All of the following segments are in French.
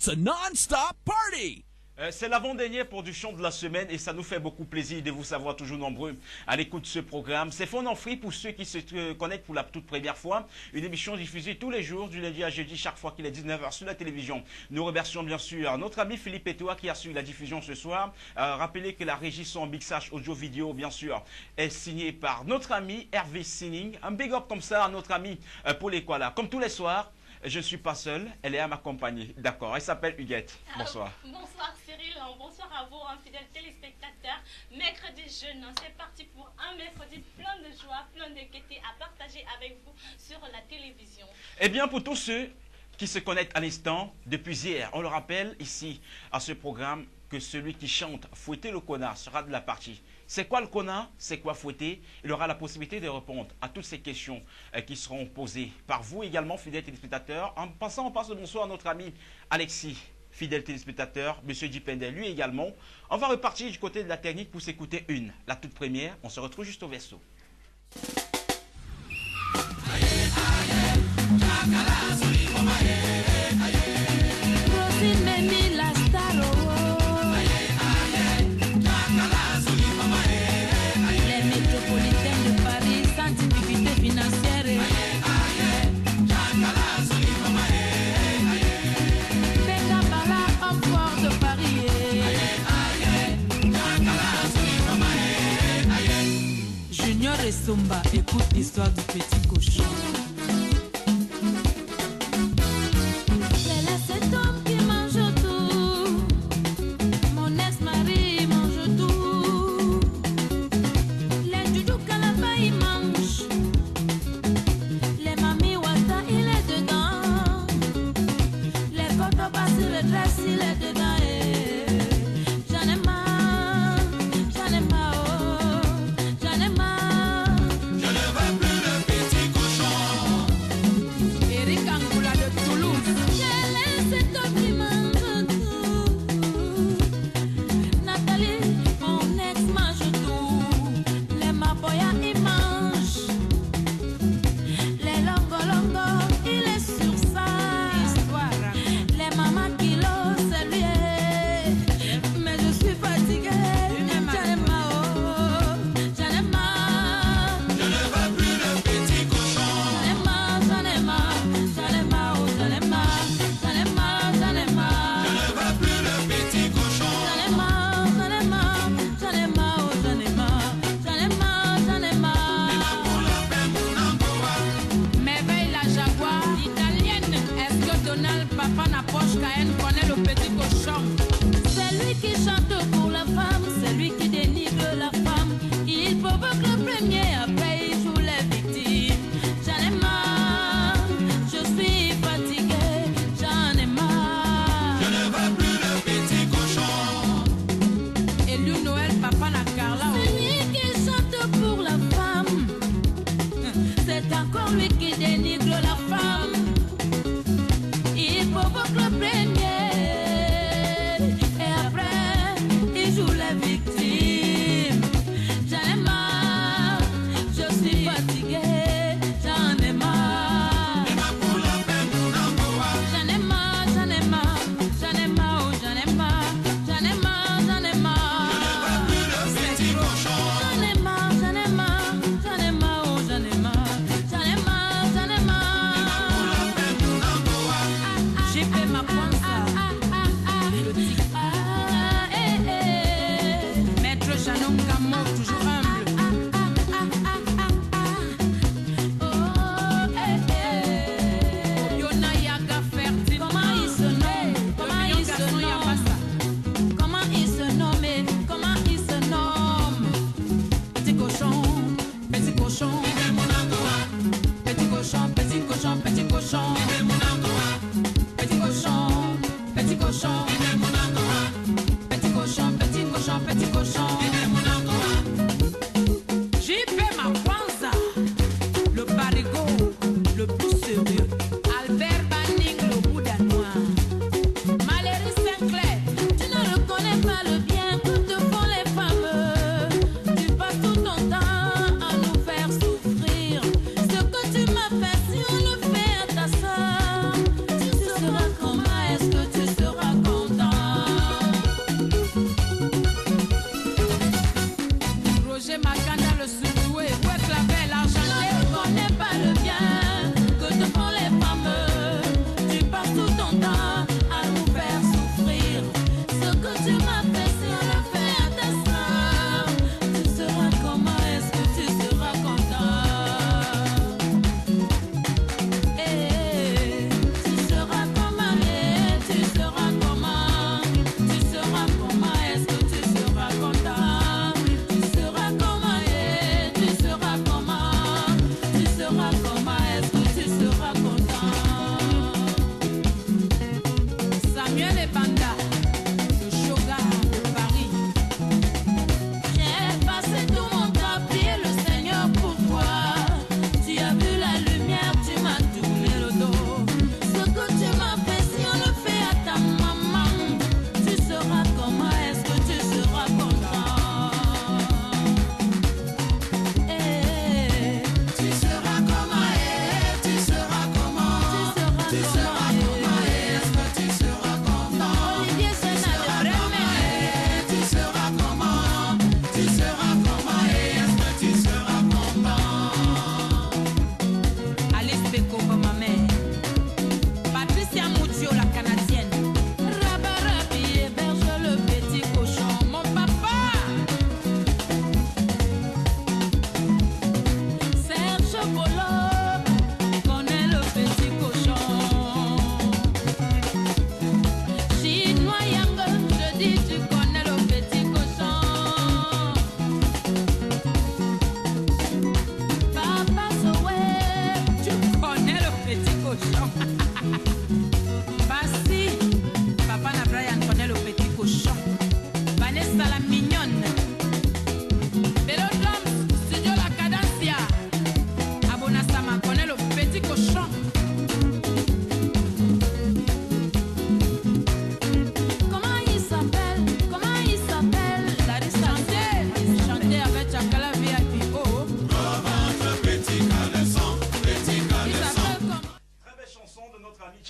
It's a non-stop party! C'est l'avant-dernier pour du chant de la semaine et ça nous fait beaucoup plaisir de vous savoir toujours nombreux à l'écoute de ce programme. C'est Fond en Free pour ceux qui se connectent pour la toute première fois. Une émission diffusée tous les jours, du lundi à jeudi, chaque fois qu'il est 19h sur la télévision. Nous remercions bien sûr notre ami Philippe Etoa qui a suivi la diffusion ce soir. Rappelez que la régie son mixage audio-vidéo, bien sûr, est signée par notre ami Hervé Sinning. Un big up comme ça à notre ami Paul Ekwala. Comme tous les soirs, je ne suis pas seul, elle est à m'accompagner. D'accord, elle s'appelle Huguette. Bonsoir. Bonsoir Cyril, bonsoir à vous, fidèles téléspectateurs. Mercredi jeune, c'est parti pour un mercredi plein de joie, plein de gaieté à partager avec vous sur la télévision. Eh bien, pour tous ceux qui se connectent à l'instant, depuis hier, on le rappelle ici à ce programme que celui qui chante Fouetter le connard sera de la partie. C'est quoi le connard? C'est quoi fouetter? Il aura la possibilité de répondre à toutes ces questions qui seront posées par vous également, fidèles téléspectateurs. En passant, on passe le bonsoir à notre ami Alexis, fidèle téléspectateur, Monsieur Dipendel, lui également. On va repartir du côté de la technique pour s'écouter la toute première. On se retrouve juste au verso. Somba, écoute l'histoire du petit cochon. C'est cet homme qui mange tout. Mon ex-mari mange tout. Les doudous calaba il mange. Les mamies wata il est dedans. Les cotobas sur le dress il est dedans. J'en ai marre, j'en ai marre, j'en ai marre. Je ne veux plus le petit cochon.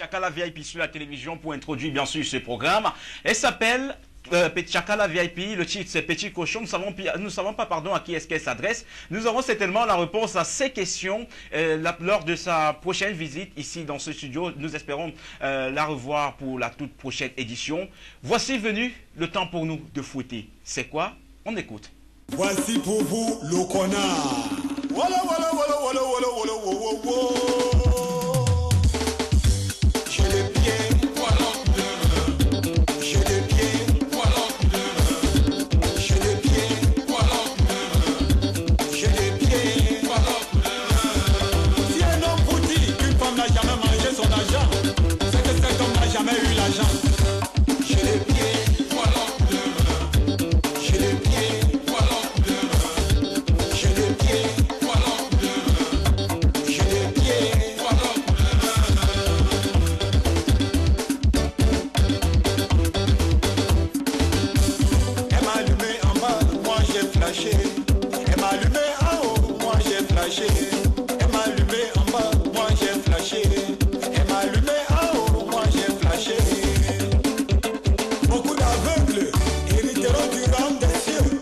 Chakala VIP sur la télévision pour introduire bien sûr ce programme. Elle s'appelle Chakala VIP, le titre c'est Petit Cochon. Nous savons pas pardon à qui est-ce qu'elle s'adresse. Nous aurons certainement la réponse à ces questions lors de sa prochaine visite ici dans ce studio. Nous espérons la revoir pour la toute prochaine édition. Voici venu le temps pour nous de fouetter. C'est quoi? On écoute. Voici pour vous le connard. Voilà, voilà, voilà, voilà, voilà, voilà, voilà, voilà. J'ai les pieds, voilà. J'ai les pieds, voilà. J'ai les pieds, voilà. J'ai les pieds, voilà. Si un homme vous dit qu'une femme n'a jamais mangé son argent, c'est que cet homme n'a jamais eu l'argent. J'ai les pieds, voilà. J'ai les pieds, voilà. J'ai les pieds, voilà. J'ai les pieds, voilà. Elle m'a allumé en bas, moi j'ai flashé. Elle m'a allumé en haut, moi j'ai flashé. Elle m'a allumé en bas, moi j'ai flashé. Elle m'a allumé en haut, moi j'ai flashé. Beaucoup d'aveugles hériteront du rang des cieux,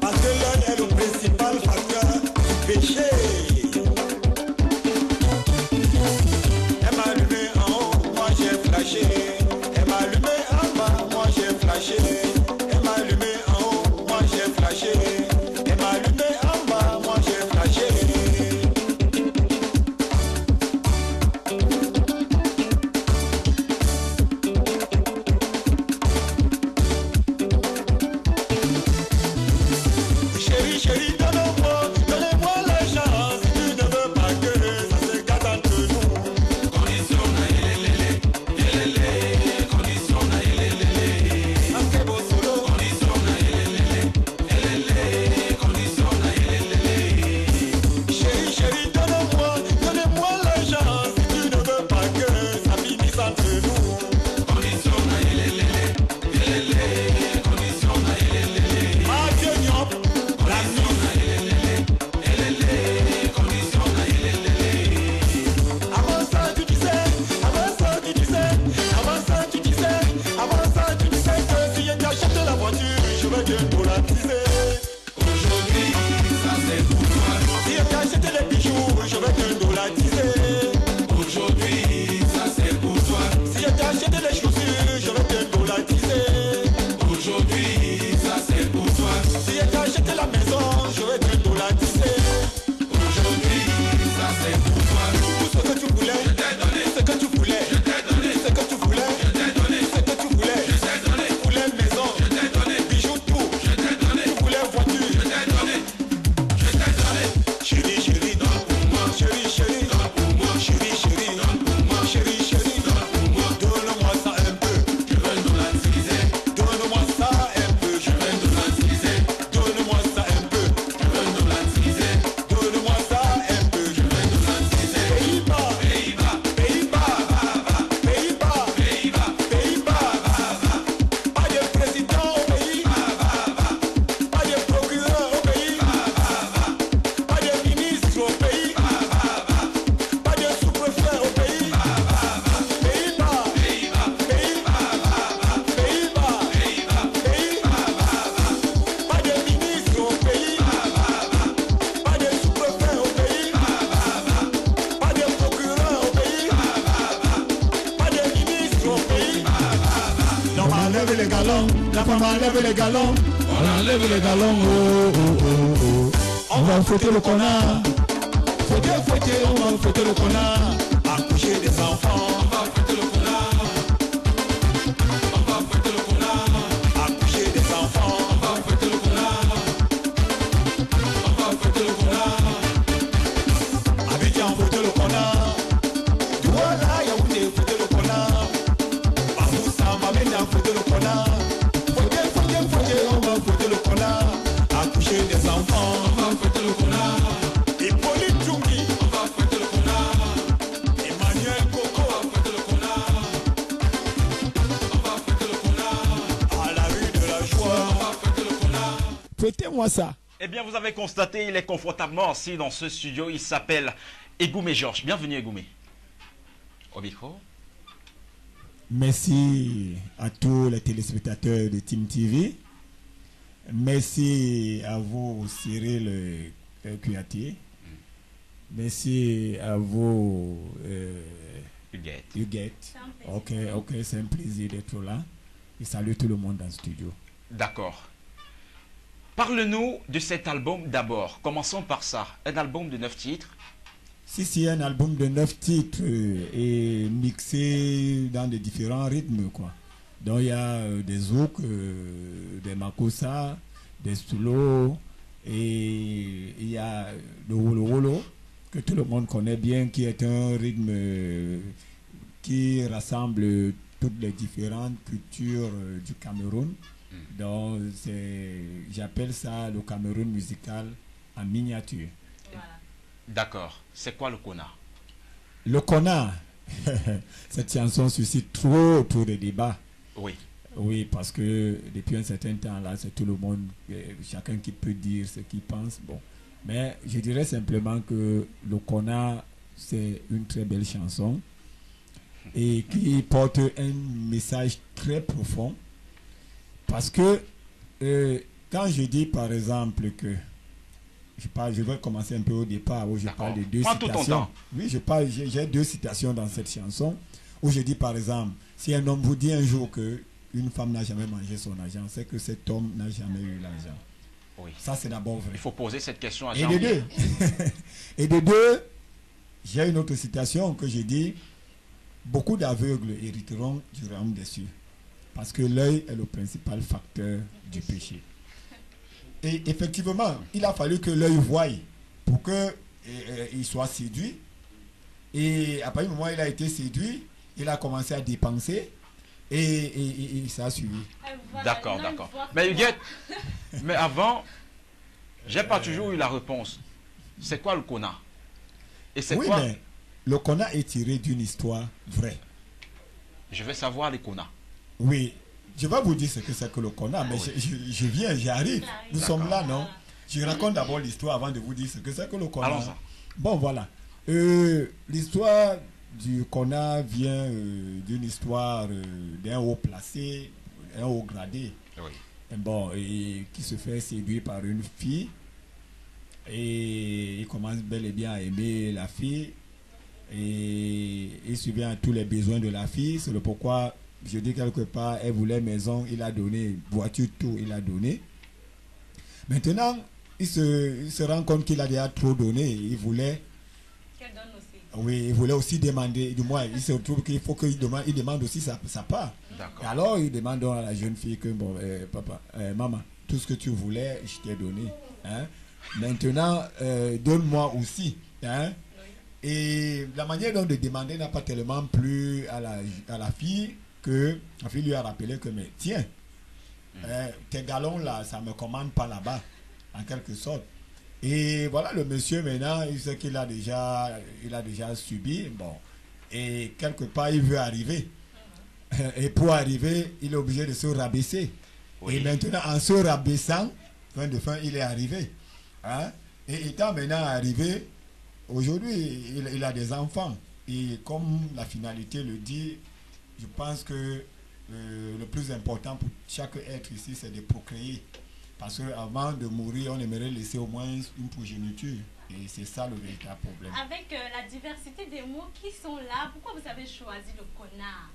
parce que l'œil est le principal facteur du péché. Elle m'a allumé en haut, moi j'ai flashé. Elle m'a allumé en bas, moi j'ai flashé. Elle m'a allumé en haut, moi j'ai flashé. Elle m'a allumé en bas, moi j'ai flashé. Chérie, chérie, donnez-moi l'argent. Si tu ne veux pas que ça se gâte entre nous. Condition na elelele, elele. Condition na elelele. Anke bo solo. Condition na elelele, elele. Condition na elelele. Chérie, chérie, donnez-moi l'argent. Si tu ne veux pas que ça finisse entre nous. Condition na elelele, elele. Condition na elelele. Adieu, nyop. La nuit. Avant ça tu disais, avant ça tu disais, avant ça tu disais, avant ça tu disais que si je t'achète la voiture, je vais te dollariser. Aujourd'hui, ça c'est pour toi. Si je t'achète les bijoux, je vais te dollariser. Aujourd'hui, ça c'est pour toi. Si je t'achète les chaussures, je vais te dollariser. Aujourd'hui, ça c'est pour toi. Si je t'achète la maison, je vais te dollariser. Aujourd'hui, ça c'est pour toi. Tout ce que tu voulais, je t'ai donné. Ce que tu voulais, je t'ai donné. Ce que tu voulais, je t'ai donné. Ce que tu voulais, je t'ai donné. Tu voulais maison, je t'ai donné. Bijoux tout, je t'ai donné. Tu voulais voiture, je t'ai donné. Je t'ai donné. Chérie, chérie, donne pour moi. Chérie, chérie, donne pour moi. Chérie, chérie, donne pour moi. Chérie, chérie, donne pour moi. Donne-moi ça un peu. Je veux dollariser. Donne-moi ça un peu. Je veux dollariser. Donne-moi ça un peu. Je veux dollariser. Donne-moi ça un peu. Je veux dollariser. Pays-Bas, Pays-Bas, Pays-Bas, Pays-Bas, Pays-Bas, Pays-Bas. Pas de président au pays. Pas de procureur au pays. Pas de ministre au pays. Pas de sous-préfet au pays. Pays-Bas, Pays-Bas, Pays-Bas, Pays-Bas, pas de ministre au pays. Pas de sous-préfet au pays. Pas de procureur au pays. Pas de ministre au pays. On enlève les galons, la femme enlève les galons. On enlève les galons, oh, oh, oh, oh. On va fouetter le connard. Fouetter, on va fouetter le connard. Accoucher des enfants. On va fouetter le connard. On va fouetter le connard. Accoucher des enfants. On va fouetter le connard. On va fouetter le connard. Abidjan, fouetter le connard. Douala, Yaoundé, fouetter le connard. Bamoussa, Mamena, fouetter le connard. Fouetter, on va fouetter le connard. Accoucher des enfants. On va fouetter le connard. Hippolyte Djoumi. On va fouetter le connard. Emmanuel Coco. On va fouetter le connard. On va fouetter le connard. À la rue de la joie. On va fouetter le connard. Fouettez-moi ça. Eh bien, vous avez constaté, il est confortablement assis dans ce studio. Il s'appelle Egoumé Georges. Bienvenue, Egoumé. Au micro. Merci à tous les téléspectateurs de Team TV. Merci à vous, Cyril Kouyaté. Merci à vous, Huguette. Ok, c'est un plaisir d'être là. Et salut tout le monde dans le studio. D'accord. Parle-nous de cet album d'abord. Commençons par ça. Un album de 9 titres. Si, un album de 9 titres et mixé dans de différents rythmes, quoi. Donc il y a des zouks, des makossa, des slow, et il y a le wolo, que tout le monde connaît bien, qui est un rythme qui rassemble toutes les différentes cultures du Cameroun. Donc j'appelle ça le Cameroun musical en miniature. Voilà. D'accord. C'est quoi le Kona? Le Kona, cette chanson suscite trop de débats. Oui. Oui, parce que depuis un certain temps là, c'est tout le monde, chacun qui peut dire ce qu'il pense. Bon, mais je dirais simplement que le Kona, c'est une très belle chanson et qui porte un message très profond. Parce que quand je dis par exemple que je vais commencer un peu au départ où je parle de deux citations. Oui, j'ai deux citations dans cette chanson où je dis par exemple, si un homme vous dit un jour que une femme n'a jamais mangé son argent, c'est que cet homme n'a jamais eu l'argent. Oui. Ça, c'est d'abord vrai. Il faut poser cette question à Et Jean. de deux, et de deux, j'ai une autre citation que je dis, beaucoup d'aveugles hériteront du royaume des cieux. Parce que l'œil est le principal facteur du péché. Et effectivement, il a fallu que l'œil voie pour qu'il soit séduit. Et après un moment, il a été séduit, il a commencé à dépenser et ça a suivi. Voilà, D'accord. voir Mais comment- Huguette, mais avant, j'ai pas toujours eu la réponse. C'est quoi le Kona? Et c'est Oui, quoi? mais le Kona est tiré d'une histoire vraie. Je vais savoir les Kona. Oui, je vais vous dire ce que c'est que le Kona, mais je viens, j'arrive. Nous sommes là, non? Je raconte d'abord l'histoire avant de vous dire ce que c'est que le Kona. Allons-y. Bon, voilà. L'histoire du Kona vient d'une histoire d'un haut placé, un haut gradé. Oui. Et qui se fait séduire par une fille. Et il commence bel et bien à aimer la fille. Et il subvient à tous les besoins de la fille. C'est le pourquoi je dis quelque part, elle voulait maison, il a donné, voiture, tout, il a donné. Maintenant, il se rend compte qu'il a déjà trop donné. Il voulait, Qu'elle donne aussi. oui, il voulait aussi demander, du moins, il se retrouve qu'il faut qu'il demande aussi sa part. D'accord. Et alors, il demande donc à la jeune fille que, bon, papa, maman, tout ce que tu voulais, je t'ai donné. Hein? Maintenant, donne-moi aussi. Hein? Et la manière donc de demander n'a pas tellement plu à la fille que la fille lui a rappelé que, mais tiens, tes galons là, ça ne me commande pas là-bas, en quelque sorte. Et voilà, le monsieur maintenant, il sait qu'il a déjà subi, bon, et quelque part il veut arriver. Et pour arriver, il est obligé de se rabaisser. Oui. Et maintenant, en se rabaissant, fin de fin, il est arrivé. Hein? Et étant maintenant arrivé, aujourd'hui, il a des enfants. Et comme la finalité le dit, je pense que le plus important pour chaque être ici, c'est de procréer. Parce qu'avant de mourir, on aimerait laisser au moins une progéniture. Et c'est ça le véritable problème. Avec la diversité des mots qui sont là, pourquoi vous avez choisi le Kona?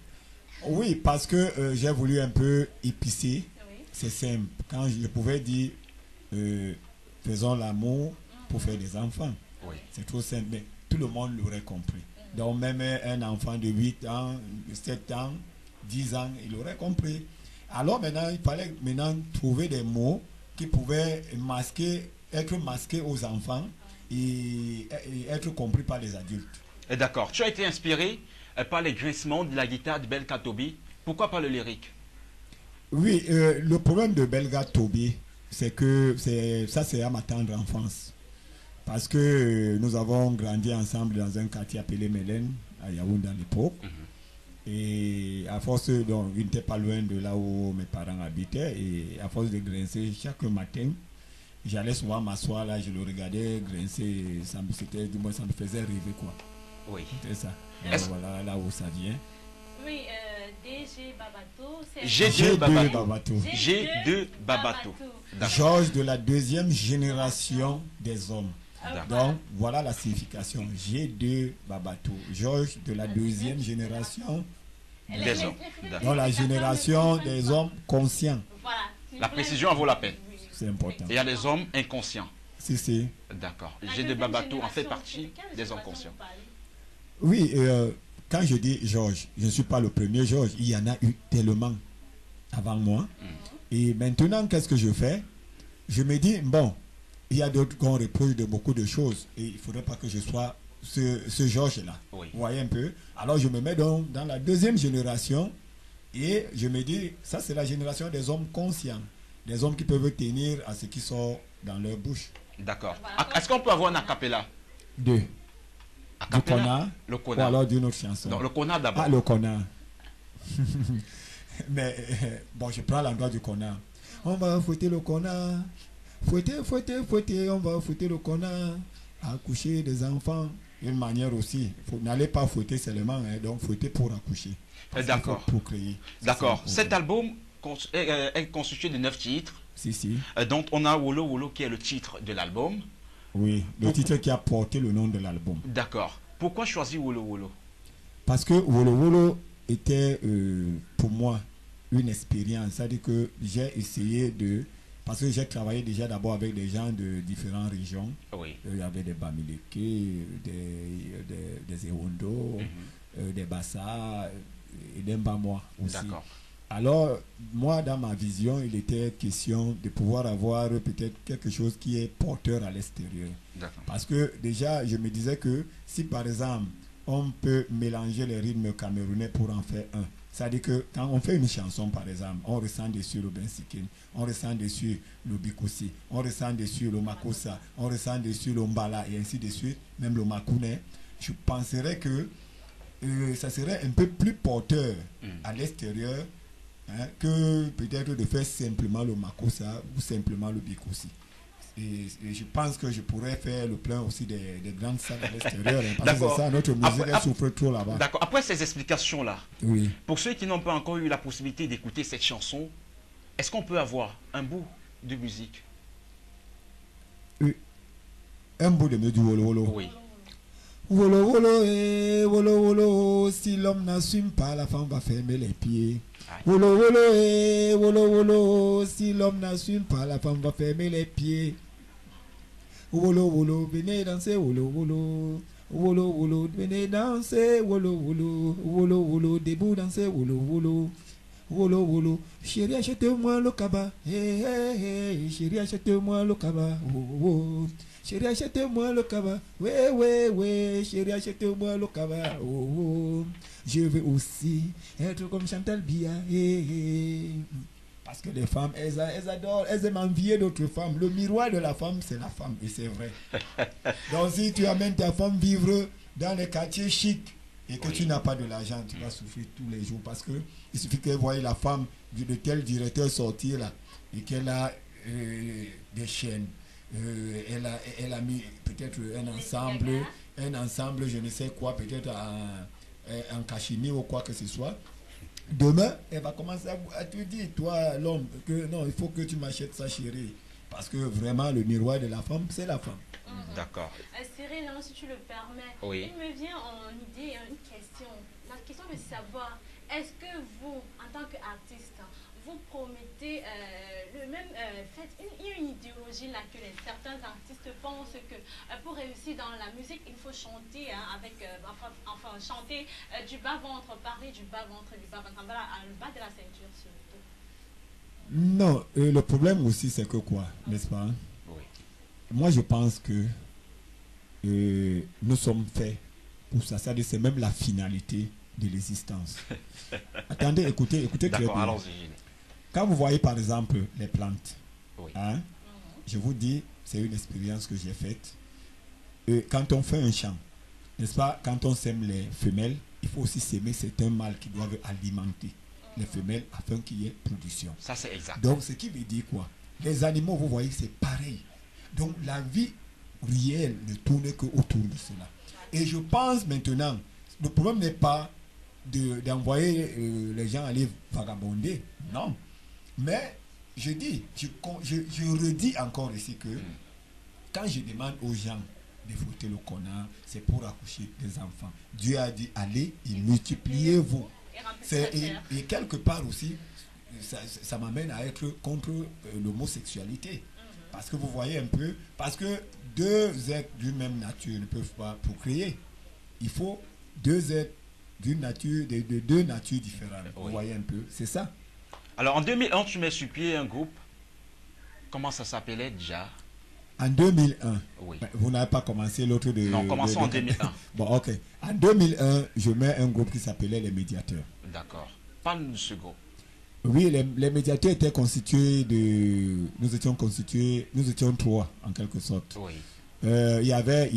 Oui, parce que j'ai voulu un peu épicer. Oui. C'est simple. Quand je pouvais dire faisons l'amour pour faire des enfants. Oui. C'est trop simple, mais tout le monde l'aurait compris. Donc même un enfant de 8 ans, 7 ans, 10 ans, il aurait compris. Alors maintenant, il fallait maintenant trouver des mots qui pouvaient être masqués aux enfants et être compris par les adultes. Et d'accord. Tu as été inspiré par les grincements de la guitare de Belka Tobi. Pourquoi pas le lyrique? Oui, le problème de Belga Tobi, c'est que ça c'est à ma tendre enfance. Parce que nous avons grandi ensemble dans un quartier appelé Mélène, à Yaoundé à l'époque. Et à force, donc, il n'était pas loin de là où mes parents habitaient. Et à force de grincer chaque matin, j'allais souvent m'asseoir là, je le regardais grincer. Ça me faisait rêver quoi. Oui. C'était ça. Est-ce- Voilà là où ça vient. Oui, DG Babato. c'est- G2 Babato. Babato. G2 Babato. D'accord. Georges de la deuxième génération des hommes. Ah, Donc, voilà la signification. G2 Babato. Georges de la deuxième génération. Des hommes. D'accord. Donc, la génération des hommes conscients. Voilà. La précision en vaut la peine. Oui. C'est important. Et il y a des hommes inconscients. Si. D'accord. La G2 deuxième Babato en fait génération, partie de quelle des hommes génération conscients. vous parlez? Oui, quand je dis Georges, je ne suis pas le premier Georges. Il y en a eu tellement avant moi. Et maintenant, qu'est-ce que je fais? Je me dis, bon, il y a d'autres qu'on reproche de beaucoup de choses. Et il ne faudrait pas que je sois ce Georges-là. Oui. Vous voyez un peu? Alors, je me mets donc dans la deuxième génération. Et je me dis, ça, c'est la génération des hommes conscients. Des hommes qui peuvent tenir à ce qui sort dans leur bouche. D'accord. Voilà. Est-ce qu'on peut avoir un acapella? Deux. Du Acapella? connard. Le Ou connard. alors d'une autre chanson. Non, le connard d'abord. Ah, le connard. Mais bon, je prends l'endroit du connard. On va fouetter le connard. Fouetter, on va fouetter le connard. Accoucher des enfants. Une manière aussi. N'allez pas fouetter seulement, hein, donc fouetter pour accoucher. Parce qu'il D'accord. faut procréer. D'accord. C'est ça, Cet album est constitué de 9 titres. Si. Donc on a Wolo Wolo qui est le titre de l'album. Oui, le titre qui a porté le nom de l'album. D'accord. Pourquoi choisir Wolo Wolo? Parce que Wolo Wolo était pour moi une expérience. C'est-à-dire que j'ai essayé de... Parce que j'ai travaillé déjà d'abord avec des gens de différentes régions. Oui. Il y avait des Bamileke, des Ewondo, des Bassa et des Mbamois aussi. D'accord. Alors, moi, dans ma vision, il était question de pouvoir avoir peut-être quelque chose qui est porteur à l'extérieur. D'accord. Parce que déjà, je me disais que si par exemple, on peut mélanger les rythmes camerounais pour en faire un, c'est-à-dire que quand on fait une chanson, par exemple, on ressent dessus le bensikin, on ressent dessus le bikosi, on ressent dessus le makossa, on ressent dessus le mbala et ainsi de suite, même le makoune, je penserais que ça serait un peu plus porteur à l'extérieur, hein, que peut-être de faire simplement le makossa ou simplement le bikosi. Et je pense que je pourrais faire le plein aussi des grandes salles à l'extérieur, hein, parce que c'est ça, notre musique elle souffre trop là-bas. D'accord. Après ces explications-là, Oui. pour ceux qui n'ont pas encore eu la possibilité d'écouter cette chanson, est-ce qu'on peut avoir un bout de musique? Un bout de musique du Wolo Wolo. Oui. Wolo Wolo, si l'homme n'assume pas, la femme va fermer les pieds. Aïe. Wolo Wolo, si l'homme n'assume pas, la femme va fermer les pieds. Wolo Wolo, venez danser, Wolo Wolo. Wolo Wolo, venez danser, Wolo Wolo. Wolo Wolo, debout danser, Wolo Wolo. Wolo Wolo, chérie achète-moi le kaba. Hey, hey, hey, chérie achète-moi le kaba. Oh, oh. Chérie achète-moi le kaba. Ouais, ouais, ouais, chérie achète-moi le kaba. Oh, oh. Je veux aussi être comme Chantal Bia. Hey, hey. Parce que les femmes, elles adorent, elles aiment envier d'autres femmes. Le miroir de la femme, c'est la femme, et c'est vrai. Donc si tu amènes ta femme vivre dans les quartiers chics et que tu n'as pas de l'argent, tu vas souffrir tous les jours. Parce que il suffit qu'elle voie la femme de tel directeur sortir là, et qu'elle a des chaînes. Elle a mis peut-être un ensemble, je ne sais quoi, peut-être en cachemire ou quoi que ce soit. Demain, elle va commencer à te dire, toi l'homme, que non, il faut que tu m'achètes ça, chérie. Parce que vraiment, le miroir de la femme, c'est la femme. D'accord. Cyril, hein, si tu le permets, Oui. il me vient en idée une question. La question de savoir, est-ce que vous, en tant qu'artiste, vous promettez le même fait, il y a une idéologie là que certains artistes pensent que pour réussir dans la musique, il faut chanter avec, chanter du bas-ventre, parler du bas-ventre, voilà, le bas de la ceinture surtout. Non, le problème aussi, c'est que quoi, n'est-ce pas? Oui. Moi, je pense que nous sommes faits pour ça. C'est même la finalité de l'existence. Attendez, écoutez très D'accord, bien. allons-y. Quand vous voyez par exemple les plantes, Oui. hein, je vous dis, c'est une expérience que j'ai faite. Quand on fait un champ, n'est-ce pas, quand on sème les femelles, il faut aussi s'aimer certains mâles qui doivent alimenter les femelles afin qu'il y ait production. Ça, c'est exact. Donc, ce qui veut dire quoi? Les animaux, vous voyez, c'est pareil. Donc, la vie réelle ne tourne que autour de cela. Et je pense maintenant, le problème n'est pas d'envoyer les gens aller vagabonder. Non. Mais je dis, je redis encore ici que quand je demande aux gens de fouetter le connard, c'est pour accoucher des enfants. Dieu a dit, allez, multipliez-vous. Et quelque part aussi, ça m'amène à être contre l'homosexualité. Parce que vous voyez un peu, parce que deux êtres d'une même nature ne peuvent pas procréer. Il faut deux êtres d'une nature, de deux natures différentes. Oui. Vous voyez un peu, c'est ça. Alors en 2001, tu mets sur pied un groupe. Comment ça s'appelait déjà? En 2001. Oui. Vous n'avez pas commencé l'autre de... Non, commençons en 2001. Bon, ok. En 2001, je mets un groupe qui s'appelait les Médiateurs. D'accord. Parle-nous de ce groupe. Oui, les Médiateurs étaient constitués de... Nous étions trois, en quelque sorte. Oui. Il y avait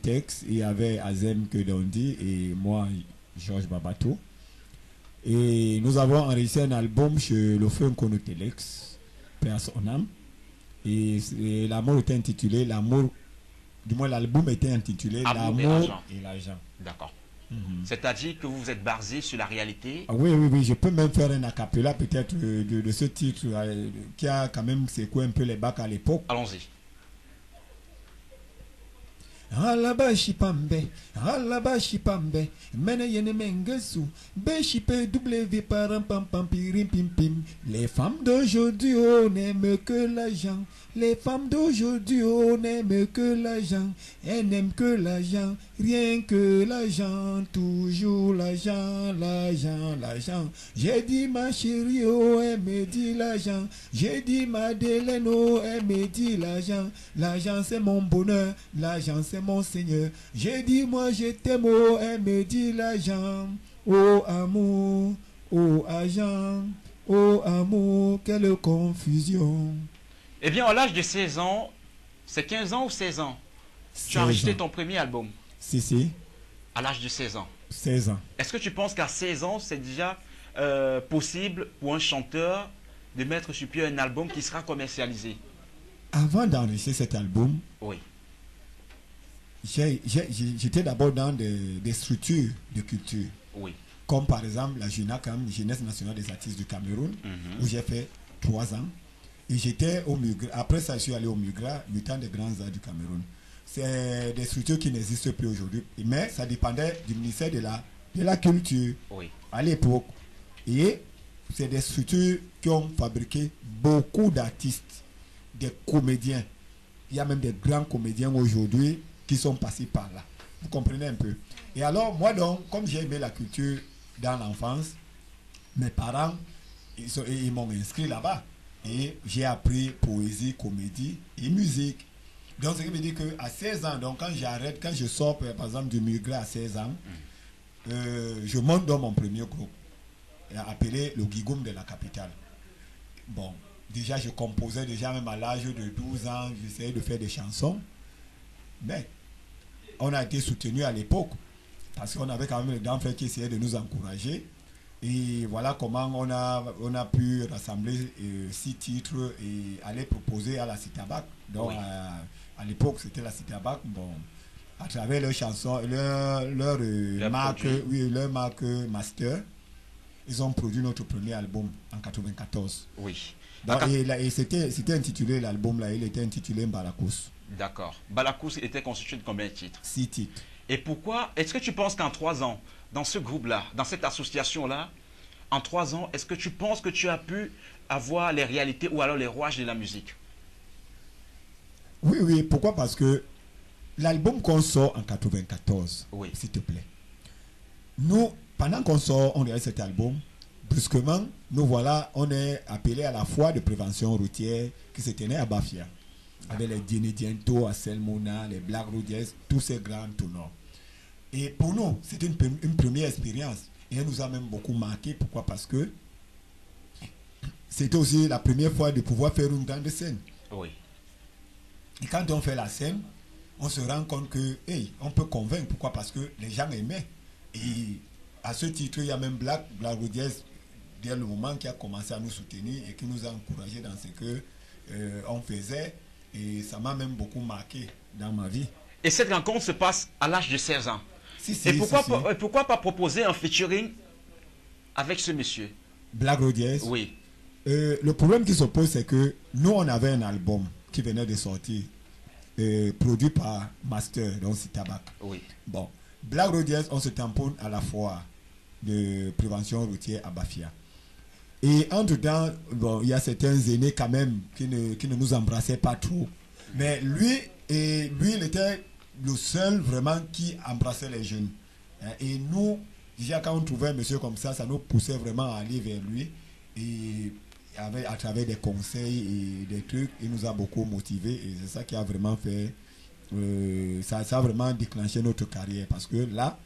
Tex, il y avait Azem Kedondi et moi, Georges Babato. Et nous avons enregistré un album chez le Feu Konotelex, Paix à son âme. Et l'amour était intitulé L'amour, du moins l'album était intitulé L'amour et l'argent. D'accord. C'est-à-dire que vous vous êtes basé sur la réalité. Ah oui, je peux même faire un acapella peut-être de ce titre qui a quand même secoué un peu les bacs à l'époque. Allons-y. Alabashipambe, mene yene mengesu, beshipe W param pam pam pirim pim pim. Les femmes d'aujourd'hui on n'aime que l'argent. Les femmes d'aujourd'hui on n'aime que l'argent. Elles n'aiment que l'argent, rien que l'argent, toujours l'argent, l'argent, l'argent. J'ai dit ma chérie, oh elle me dit l'argent. J'ai dit Madeleine, oh elle me dit l'argent. L'argent c'est mon bonheur, l'argent c'est mon Seigneur. J'ai dit moi je t'aime, oh elle me dit l'argent. Oh amour, oh argent, oh amour, quelle confusion. Eh bien, à l'âge de 16 ans, c'est 15 ans ou 16 ans? Tu as enregistré ton premier album? Si. À l'âge de 16 ans? 16 ans. Est-ce que tu penses qu'à 16 ans, c'est déjà possible pour un chanteur de mettre sur pied un album qui sera commercialisé? Avant d'enregistrer cet album, oui. J'étais d'abord dans des structures de culture. Oui. Comme par exemple la JUNACAM, Jeunesse nationale des artistes du Cameroun, où j'ai fait 3 ans. Et j'étais au Mugra. Après ça, je suis allé au Mugra, Mutant des grands arts du Cameroun. C'est des structures qui n'existent plus aujourd'hui. Mais ça dépendait du ministère de la Culture à l'époque. Et c'est des structures qui ont fabriqué beaucoup d'artistes, des comédiens. Il y a même des grands comédiens aujourd'hui qui sont passés par là. Vous comprenez un peu. Et alors, moi donc, comme j'ai aimé la culture dans l'enfance, mes parents, ils m'ont inscrit là-bas. Et j'ai appris poésie, comédie et musique. Donc, ce qui veut dire qu'à 16 ans, donc quand je sors par exemple du Mugra à 16 ans, je monte dans mon premier groupe, appelé le Gigoum de la capitale. Bon, déjà je composais déjà même à l'âge de 12 ans, j'essayais de faire des chansons. Mais on a été soutenu à l'époque, parce qu'on avait quand même les grands frères qui essayaient de nous encourager. Et voilà comment on a pu rassembler 6 titres et aller proposer à la Citabac. Donc à l'époque c'était la Citabac. Bon, à travers leurs chansons, leur marque master, ils ont produit notre premier album en 94. Oui. Donc, et c'était intitulé, l'album là, il était intitulé Balakous. D'accord. Balakous était constitué de combien de titres? 6 titres. Et pourquoi, est-ce que tu penses qu'en 3 ans, dans ce groupe-là, dans cette association-là, en 3 ans, est-ce que tu penses que tu as pu avoir les réalités ou alors les rouages de la musique? Oui. Pourquoi? Parce que l'album qu'on sort en 94, s'il te plaît, nous, pendant qu'on sort, on réalise cet album, brusquement, nous voilà, on est appelé à la foire de prévention routière qui se tenait à Bafia. Avec les Dini Diento, Assel Mouna, les Black Roadies, tous ces grands tournois. Et pour nous, c'était une première expérience. Et elle nous a même beaucoup marqué. Pourquoi? Parce que c'était aussi la première fois de pouvoir faire une grande scène. Oui. Et quand on fait la scène, on se rend compte que, on peut convaincre. Pourquoi? Parce que les gens aimaient. Et à ce titre, il y a même Black Roadies, dès le moment qui a commencé à nous soutenir et qui nous a encouragés dans ce que on faisait. Et ça m'a même beaucoup marqué dans ma vie. Et cette rencontre se passe à l'âge de 16 ans. Et pourquoi pas proposer un featuring avec ce monsieur. Black Rodiers. Oui. Le problème qui se pose, c'est que nous, on avait un album qui venait de sortir, produit par Master, donc c'est Tabac. Oui. Bon, Black Rodiers, on se tamponne à la foire de prévention routière à Bafia. Et entre-temps, bon, il y a certains aînés quand même qui ne nous embrassaient pas trop. Mais lui, il était le seul vraiment qui embrassait les jeunes. Et nous, déjà quand on trouvait un monsieur comme ça nous poussait vraiment à aller vers lui. Et à travers des conseils et des trucs, il nous a beaucoup motivés. Et c'est ça qui a vraiment fait... ça a vraiment déclenché notre carrière. Parce que là,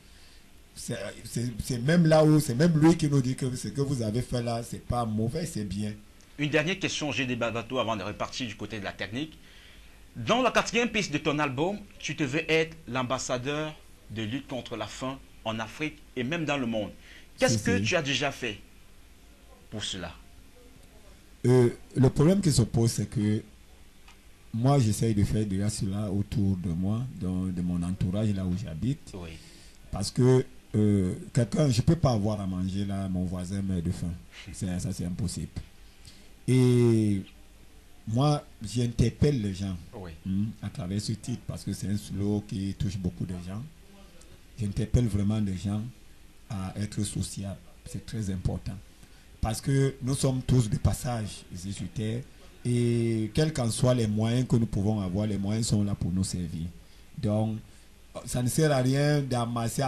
c'est même là où c'est même lui qui nous dit que ce que vous avez fait là, c'est pas mauvais, c'est bien. Une dernière question, j'ai des bateaux avant de repartir du côté de la technique. Dans la 4e piste de ton album, tu devais être l'ambassadeur de lutte contre la faim en Afrique et même dans le monde. Qu'est-ce que tu as déjà fait pour cela? Le problème qui se pose, c'est que moi, j'essaye de faire déjà cela autour de moi, de mon entourage, là où j'habite. Oui. Parce que quelqu'un, je ne peux pas avoir à manger là, mon voisin meurt de faim. Ça, c'est impossible. Et moi, j'interpelle les gens à travers ce titre, parce que c'est un slogan qui touche beaucoup de gens. J'interpelle vraiment les gens à être sociables. C'est très important. Parce que nous sommes tous de passage ici sur Terre. Et quels qu'en soient les moyens que nous pouvons avoir, les moyens sont là pour nous servir. Donc, ça ne sert à rien d'amasser,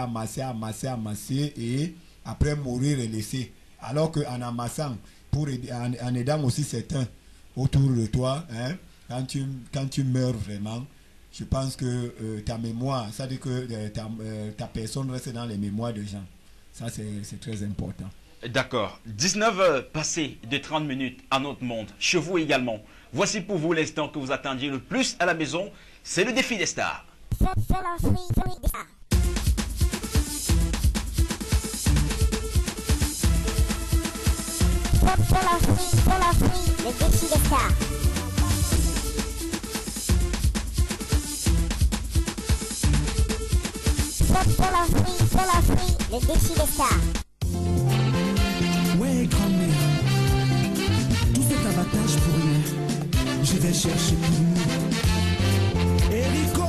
et après mourir et laisser. Alors qu'en amassant, en aidant aussi certains autour de toi, hein, quand tu meurs vraiment, je pense que ta mémoire, ça dit que ta personne reste dans les mémoires des gens. Ça, c'est très important. D'accord. 19 heures passées de 30 minutes à notre monde, chez vous également. Voici pour vous l'instant que vous attendiez le plus à la maison, c'est le défi des stars. Le défi des stars. Le défi des stars. Ouais, grand-mère, tout cet abattage pour rien, je vais chercher pour nous. Erico,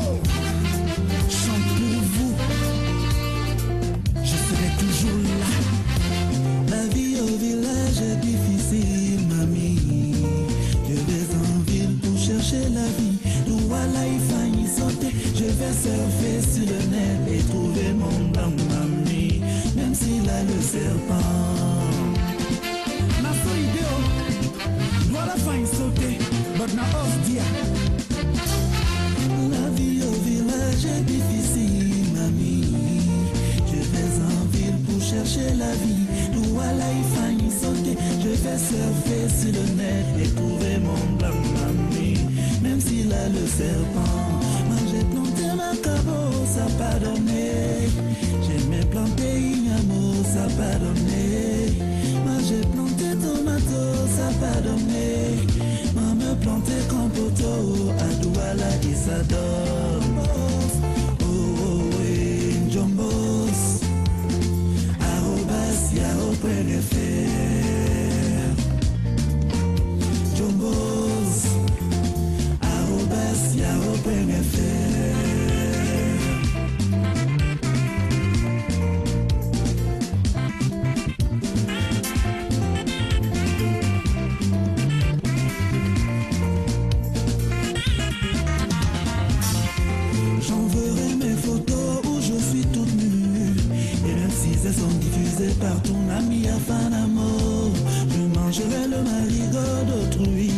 chante pour vous, je serai toujours là. La vie au village est difficile, mamie. Je vais en ville pour chercher la vie. Douala, il faillit sauter, je vais surfer sur le net et trouver mon blanc, mamie. Même s'il a le serpent. La vie au village est difficile, mamie. Je vais en ville pour chercher la vie. Douala, il faillit sauter. Je vais surfer sur le net et trouver mon blanc, mamie. Même s'il a le serpent. Moi j'ai planté ma cabot, ça n'a pas donné. J'ai même planté ignamo, ça n'a pas donné. Moi j'ai planté tomato, ça n'a pas donné. Maman planté compoto, à Douala, Isador. Oh, oui, Jombos. Arrobas, Yahoo.fr. Jombos. Arrobas, Yahoo.fr. Par ton ami à Fanamo, je mangerai le marigot d'autrui.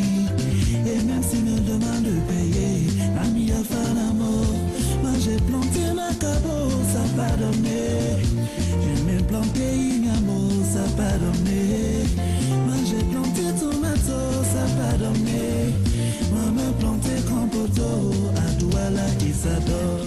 Et même s'il me demande de payer, ami à Fanamo, moi j'ai planté ma cabot, ça n'a pas donné. J'ai même planté ignamo, ça n'a pas donné. Moi j'ai planté tomato, ça n'a pas donné. Moi me planté compoto, à Douala, Isador.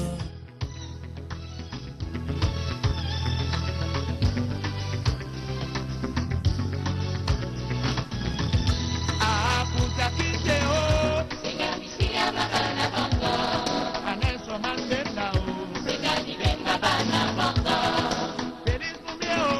Feliz cumpleaños.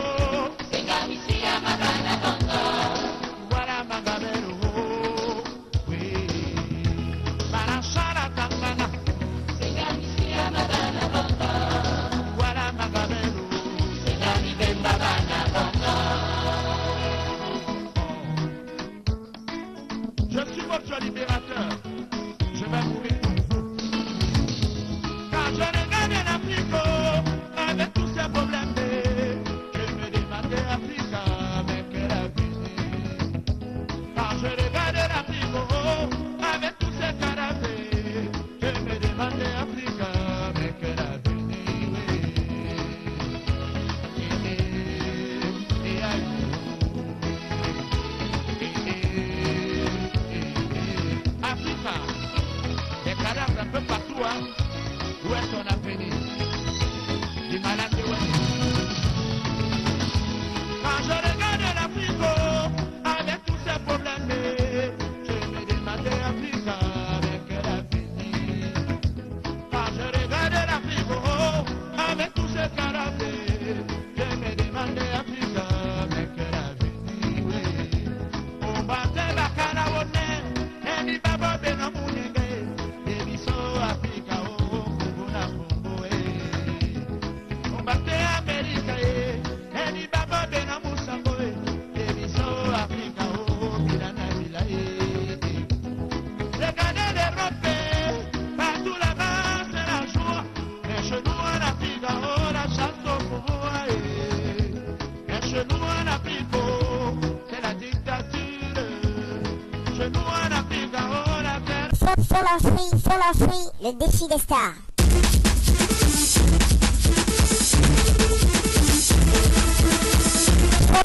Sur la free, le défi des stars.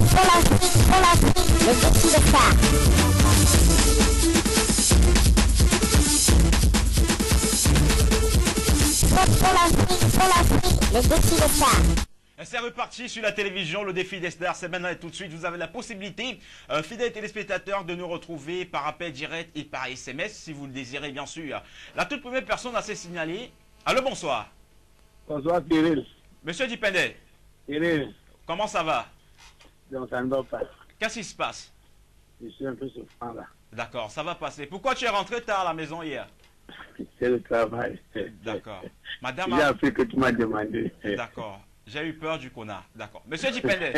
Sur la free, le défi des stars. Sur la free, le défi des stars. C'est reparti sur la télévision, le défi des stars. C'est maintenant et tout de suite. Vous avez la possibilité, fidèles téléspectateurs, de nous retrouver par appel direct et par SMS si vous le désirez, bien sûr. La toute première personne à se signaler. Allô, bonsoir. Bonsoir, Cyril. Monsieur Dipende. Cyril. Comment ça va? Donc, ça ne va pas. Qu'est-ce qui se passe? Je suis un peu souffrant là. D'accord, ça va passer. Pourquoi tu es rentré tard à la maison hier? C'est le travail. D'accord. Madame. J'ai appris que tu m'as demandé. D'accord. J'ai eu peur du connard. D'accord. Monsieur Dipende.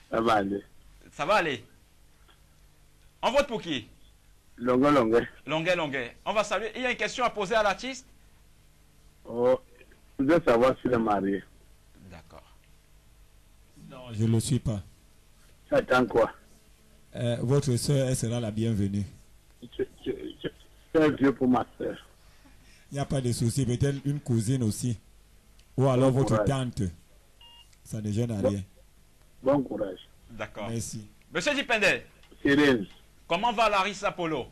Ça va aller. Ça va aller. On vote pour qui? Longue. Longue. On va saluer. Il y a une question à poser à l'artiste? Oh, je veux savoir s'il est marié. D'accord. Non, je ne le suis pas. Ça attend quoi? Votre soeur, elle sera la bienvenue. Tu es vieux pour ma soeur. Il n'y a pas de souci. Peut-être une cousine aussi. Ou alors Bon votre courage. tante. Ça ne gêne à rien. Bon courage. D'accord. Merci. Monsieur Dipende. Cyril. Comment va Larissa Polo?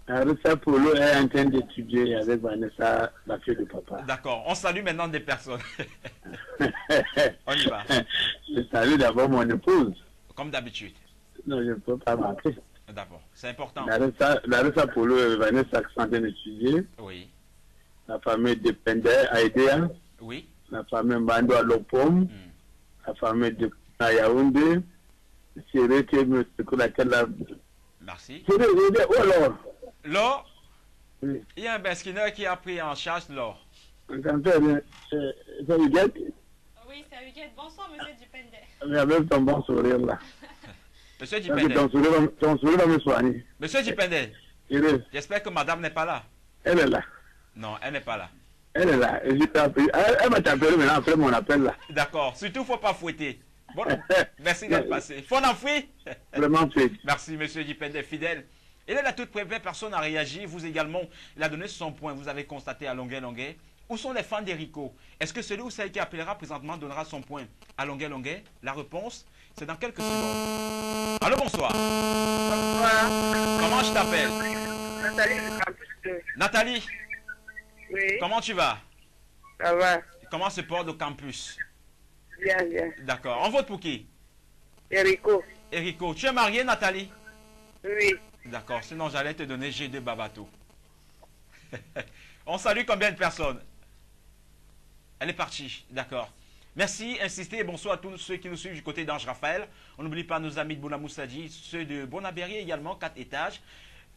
Larissa Polo est en train d'étudier avec Vanessa, la fille de papa. D'accord. On salue maintenant des personnes. On y va. Je salue d'abord mon épouse. Comme d'habitude. Non, je ne peux pas manquer. D'abord. C'est important. Larissa Polo et Vanessa qui sont en train d'étudier. Oui. La famille de Pende à Edea. Oui. La famille Mbando à Lopom. La famille de Yaoundé. Cyril qui me secoue laquelle la... Merci. Cyril, où alors? L'or? Oui. Il y a un besquineur qui a pris en charge l'or. On t'entend bien. C'est Huguette? Oui, c'est Huguette. Bonsoir, monsieur Dipende. Mais avec ton bon sourire là. Monsieur Parce que Dipende. ton sourire va me soigner. Monsieur Dipende. Cyril, J'espère que madame n'est pas là. elle est là. Non, elle n'est pas là. Elle est là. Et je t'ai appelé. Elle m'a appelé maintenant après mon appel là. D'accord. Surtout, il ne faut pas fouetter. Bon, merci d'être passé. Faut l'enfouir. Vraiment fait. Merci, monsieur Dipende, fidèle. Il est la toute première personne à réagir. Vous également, il a donné son point. Vous avez constaté à longueur. Où sont les fans d'Erico? Est-ce que celui ou celle qui appellera présentement donnera son point à longueur? La réponse, c'est dans quelques secondes. Allô, bonsoir. Bonsoir. Comment je t'appelle? Nathalie du campus 2. Nathalie, Oui. comment tu vas? Ça va. Comment se porte le campus? Bien. D'accord. On vote pour qui? Erico. Erico, tu es marié, Nathalie? Oui. D'accord, sinon j'allais te donner G2 Babato. On salue combien de personnes? Elle est partie, d'accord. Merci, insistez et bonsoir à tous ceux qui nous suivent du côté d'Ange Raphaël. On n'oublie pas nos amis de Bouna-Moussadi, ceux de Bonabéry également, 4 étages.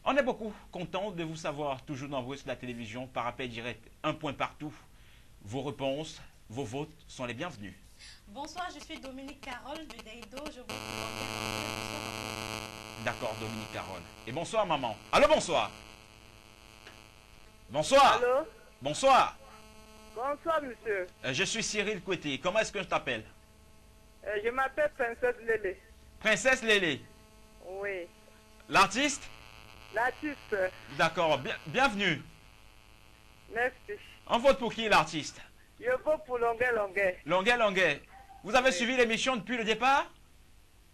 On est beaucoup contents de vous savoir toujours nombreux sur la télévision par appel direct, un point partout. Vos réponses, vos votes sont les bienvenus. Bonsoir, je suis Dominique Carole de Deido. Je vous D'accord, Dominique Carole. Et bonsoir, maman. Allô, bonsoir. Bonsoir. Allô? Bonsoir. Bonsoir, monsieur. Je suis Cyril Koueté. Comment est-ce que je t'appelle? Je m'appelle Princesse Lélé. Princesse Lélé. Oui. L'artiste? L'artiste. D'accord, bienvenue. Merci. On vote pour qui, l'artiste? Je vote pour Longuet. Longuet. Vous avez suivi l'émission depuis le départ?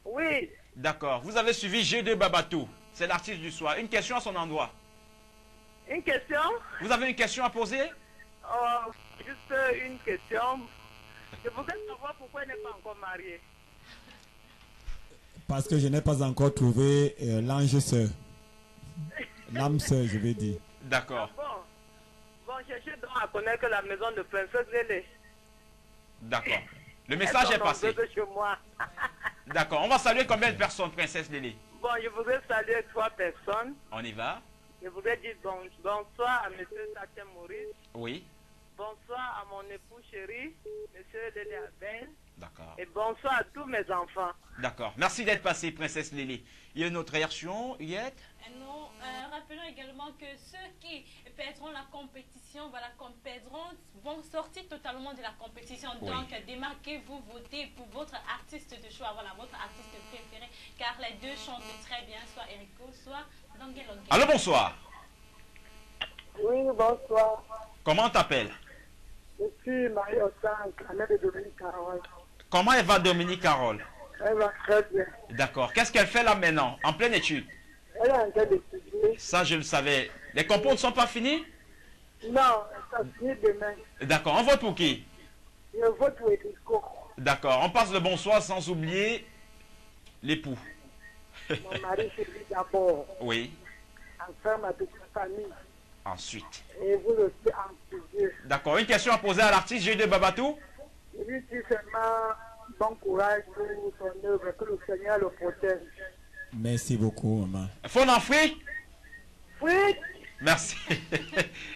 Oui. D'accord. Vous avez suivi G2 Babatou. C'est l'artiste du soir. Une question à son endroit. Une question? Vous avez une question à poser? Oh, juste une question. Je voudrais savoir pourquoi elle n'est pas encore mariée. Parce que je n'ai pas encore trouvé l'ange sœur. L'âme sœur, je vais dire. D'accord. Bon, cherchez donc à connaître la maison de Princesse Lélé. D'accord. Le message est passé. De chez moi. D'accord. On va saluer combien de personnes, Princesse Lélé? Bon, je voudrais saluer 3 personnes. On y va. Je voudrais dire bonsoir à M. Satia Maurice. Oui. Bonsoir bonsoir à mon époux chéri, monsieur Lélie Abel. D'accord. Et bonsoir à tous mes enfants. D'accord. Merci d'être passée, princesse Lily. Il y a une autre réaction, Huguette? Non, rappelons également que ceux qui perdront la compétition, voilà, vont sortir totalement de la compétition. Oui. Donc, démarquez-vous, votez pour votre artiste de choix, voilà, votre artiste préféré, car les deux chantent très bien, soit Erico, soit Longue Longue. Allô, bonsoir. Oui, bonsoir. Comment t'appelles? Je suis Marie-Octane, la mère de Dominique Carole. Comment elle va, Dominique Carole? Elle va très bien. D'accord. Qu'est-ce qu'elle fait là maintenant? En pleine étude? Elle est en train d'étudier. Ça, je le savais. Les compos ne sont pas finis? Non, ça finit demain. D'accord. On vote pour qui? Je vote pour Erico. D'accord. On passe le bonsoir sans oublier l'époux. Mon mari chéri d'abord. Oui. Enfin, ma petite famille. Ensuite. Et vous aussi en studio. D'accord. Une question à poser à l'artiste G2 Babatou? Je lui dis seulement bon courage pour son œuvre, que le Seigneur le protège. Merci beaucoup, maman. Fon en fruit? Oui. Merci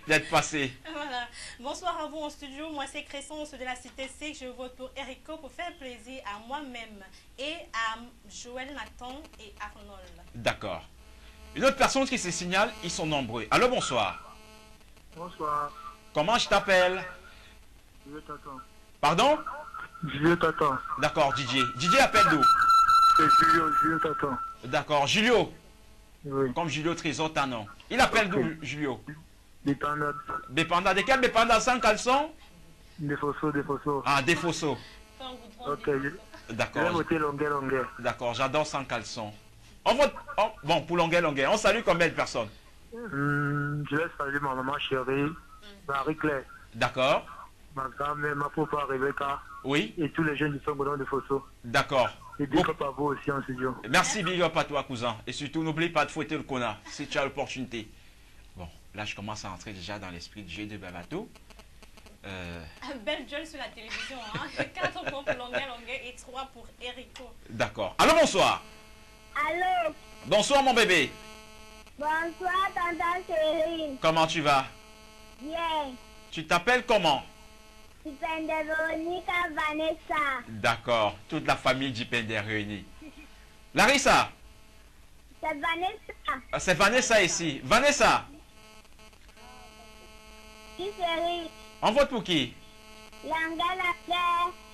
d'être passé. Voilà. Bonsoir à vous en studio. Moi, c'est Crescence de la Cité C. Je vote pour Erico pour faire plaisir à moi-même et à Joël, Nathan et Arnold. D'accord. Une autre personne qui se signale, ils sont nombreux. Allô, bonsoir. Bonsoir. Comment je t'appelle? Je t'attends. Pardon? Je t'attends. D'accord, DJ. DJ appelle d'où? C'est Julio, je t'attends. D'accord, Julio. Oui. Comme Julio Trésor Tanon. Il appelle d'où, Julio? Dépendant. Dépendant. De quel dépendant sans caleçon? Des Fosso, des Fosso. Ah, des Fosso. Ok. D'accord. Je vais voter longueur, longueur. D'accord, j'adore sans caleçon. On vote. Bon, pour longueur, longueur. On salue combien de personnes? Je vais saluer ma maman chérie, Marie-Claire. D'accord. Ma grand-mère, ma papa Rebecca. Oui. Et tous les jeunes du Songodon de Fosso. D'accord. Et big up à vous aussi en studio. Merci, big up à toi, cousin. Et surtout, n'oublie pas de fouetter le connard si tu as l'opportunité. Bon, là, je commence à entrer déjà dans l'esprit de G2 Babato. Belle gueule sur la télévision. Hein? 4 points pour Longue et 3 pour Erico. D'accord. Allô, bonsoir. Allô. Bonsoir, mon bébé. Bonsoir, tonton chérie. Comment tu vas? Bien. Tu t'appelles comment? Je suis de Véronica Vanessa. D'accord. Toute la famille Dipende est réunie. Larissa? C'est Vanessa. C'est Vanessa ici. Vanessa? Oui, chérie. On vote pour qui? Langue.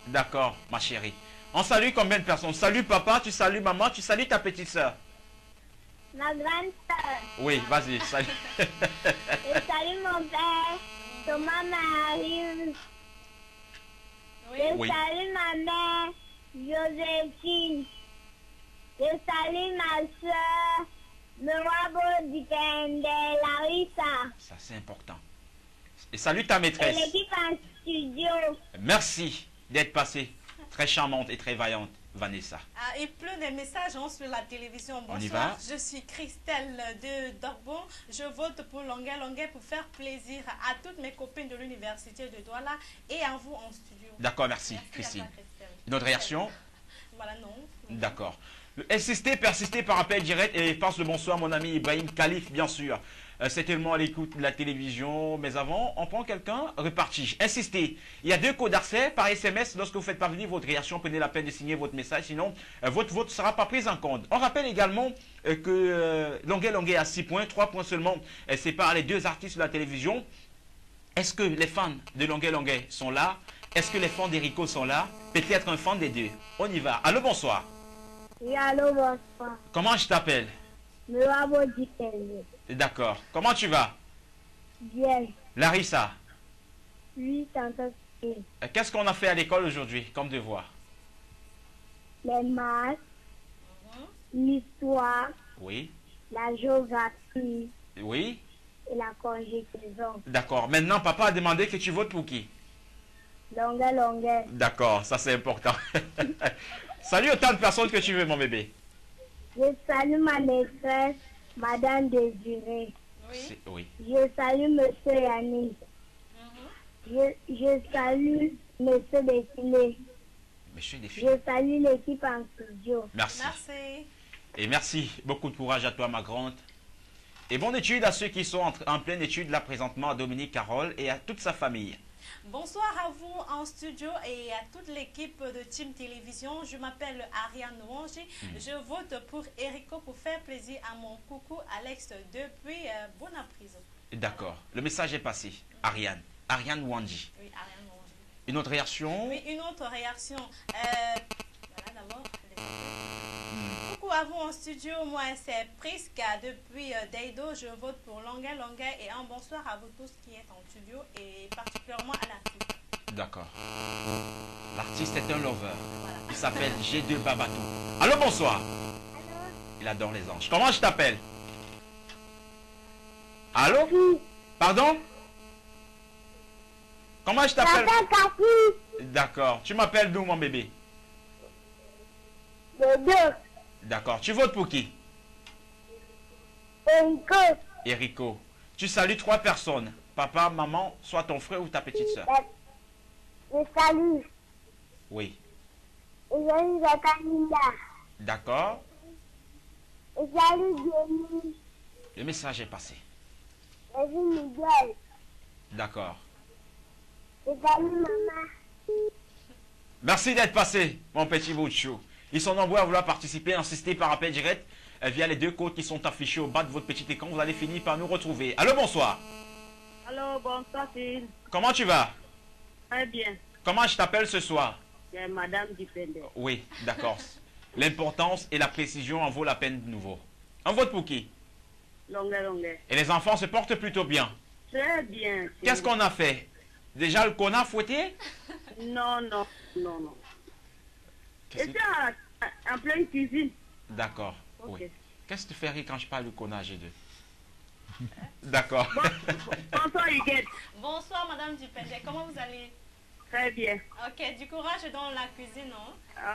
D'accord, ma chérie. On salue combien de personnes? Salut papa, tu salues maman, tu salues ta petite soeur. Ma grande soeur. Oui, vas-y, salut. Je salue mon père, Thomas Marie. Je Oui. salue ma mère, Joséphine. Je salue ma soeur, Merabo Dipende, Larissa. Ça, c'est important. Et salut ta Et maîtresse. l'équipe en studio. Merci d'être passée. Très charmante et très vaillante, Vanessa. Ah, il pleut des messages hein, sur la télévision. Bonsoir, On y va. je suis Christelle de Dorbon. Je vote pour Longue pour faire plaisir à toutes mes copines de l'université de Douala et à vous en studio. D'accord, merci, Christine. à toi, Christelle. Une autre réaction? Voilà, non. D'accord. Insister, persister par appel direct et passe le bonsoir, mon ami Ibrahim Khalif, bien sûr. C'est tellement à l'écoute de la télévision, mais avant, on prend quelqu'un reparti. Insistez. Il y a 2 codes d'accès par SMS. Lorsque vous faites parvenir votre réaction, prenez la peine de signer votre message, sinon votre vote ne sera pas pris en compte. On rappelle également que Longue a 6 points, 3 points seulement séparent les 2 artistes de la télévision. Est-ce que les fans de Longue sont là? Est-ce que les fans d'Erico sont là? Peut-être un fan des 2. On y va. Allô, bonsoir. Oui, allô, bonsoir. Comment je t'appelle? Merabo Dipende. D'accord. Comment tu vas? Bien. Larissa, Oui, tonton chérie. qu'est-ce qu'on a fait à l'école aujourd'hui comme devoir? Les maths, l'histoire, Oui. la géographie Oui. et la conjugaison. D'accord. Maintenant, papa a demandé que tu votes pour qui? Longue. D'accord, ça c'est important. Salut autant de personnes que tu veux, mon bébé. Je salue ma maîtresse, Madame Désirée. Oui. Oui. Je salue Monsieur Yannick. Je salue Monsieur Défilé. Monsieur Défi. Je salue l'équipe en studio. Merci. Merci. Et merci. Beaucoup de courage à toi, ma grande. Et bonne étude à ceux qui sont en pleine étude là présentement, à Dominique Carole et à toute sa famille. Bonsoir à vous en studio et à toute l'équipe de Team Télévision. Je m'appelle Ariane Wangi. Je vote pour Erico pour faire plaisir à mon coucou Alex depuis Bonaprise. D'accord. Le message est passé. Ariane. Ariane Wangi. Oui, Ariane Wangi. Une autre réaction? Oui, une autre réaction. Voilà d'abord. Coucou à vous en studio. Moi, c'est Priska depuis Deido. Je vote pour Longa Longa et un bonsoir à vous tous qui êtes en studio et particulièrement à l'artiste. D'accord. L'artiste est un lover. Voilà. Il s'appelle G2 Babato. Allô, bonsoir. Allô. Il adore les anges. Comment je t'appelle? Allô? Pardon? Comment je t'appelle? D'accord. Tu m'appelles d'où, mon bébé? D'accord. Tu votes pour qui? Erico. Erico. Tu salues 3 personnes. Papa, maman, soit ton frère ou ta petite soeur. Je salue. Oui. Et je salue Zacharia. D'accord. Et je salue Jenny. Le message est passé. Et je salue Miguel. D'accord. Et je salue maman. Merci d'être passé, mon petit bout de chou. Ils sont nombreux à vouloir participer, insister par appel direct via les 2 codes qui sont affichés au bas de votre petit écran. Vous allez finir par nous retrouver. Allô, bonsoir. Allô, bonsoir, Phil. Comment tu vas? Très bien. Comment je t'appelle ce soir? C'est Madame Dipende. Oui, d'accord. L'importance et la précision en vaut la peine de nouveau. Un vote pour qui? Longue. Et les enfants se portent plutôt bien. Très bien. Qu'est-ce qu'on a fait? Déjà le connard fouetté? Non. C'était en pleine cuisine. D'accord. Ok. Oui. Qu'est-ce que tu fais rire quand je parle de connard G2? D'accord. Bonsoir, Huguette. Bonsoir, Madame Dupende. Comment vous allez? Très bien. Ok, du courage dans la cuisine, non?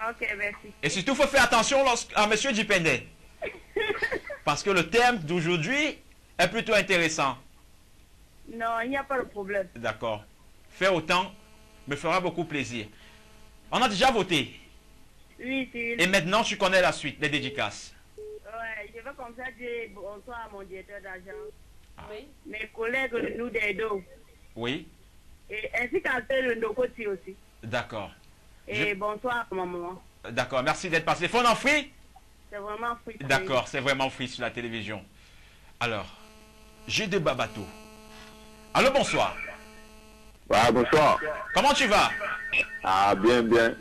Ok, merci. Et surtout, il faut faire attention à Monsieur Dupende. Parce que le thème d'aujourd'hui est plutôt intéressant. Non, il n'y a pas de problème. D'accord. Faire autant me fera beaucoup plaisir. On a déjà voté. Oui, c'est... Et maintenant, tu connais la suite, les dédicaces. Ouais, je vais comme ça dire bonsoir à mon directeur d'agence. Oui. Mes collègues de nous des dos. Oui. Et ainsi qu'à ceux de Ndokoti aussi. D'accord. Et bonsoir à ma maman. D'accord, merci d'être passé. Phone en free? C'est vraiment free. D'accord, c'est vraiment free sur la télévision. Alors, G2 Babato. Allô, bonsoir. Ouais, bonsoir. Comment tu vas? Ah, bien.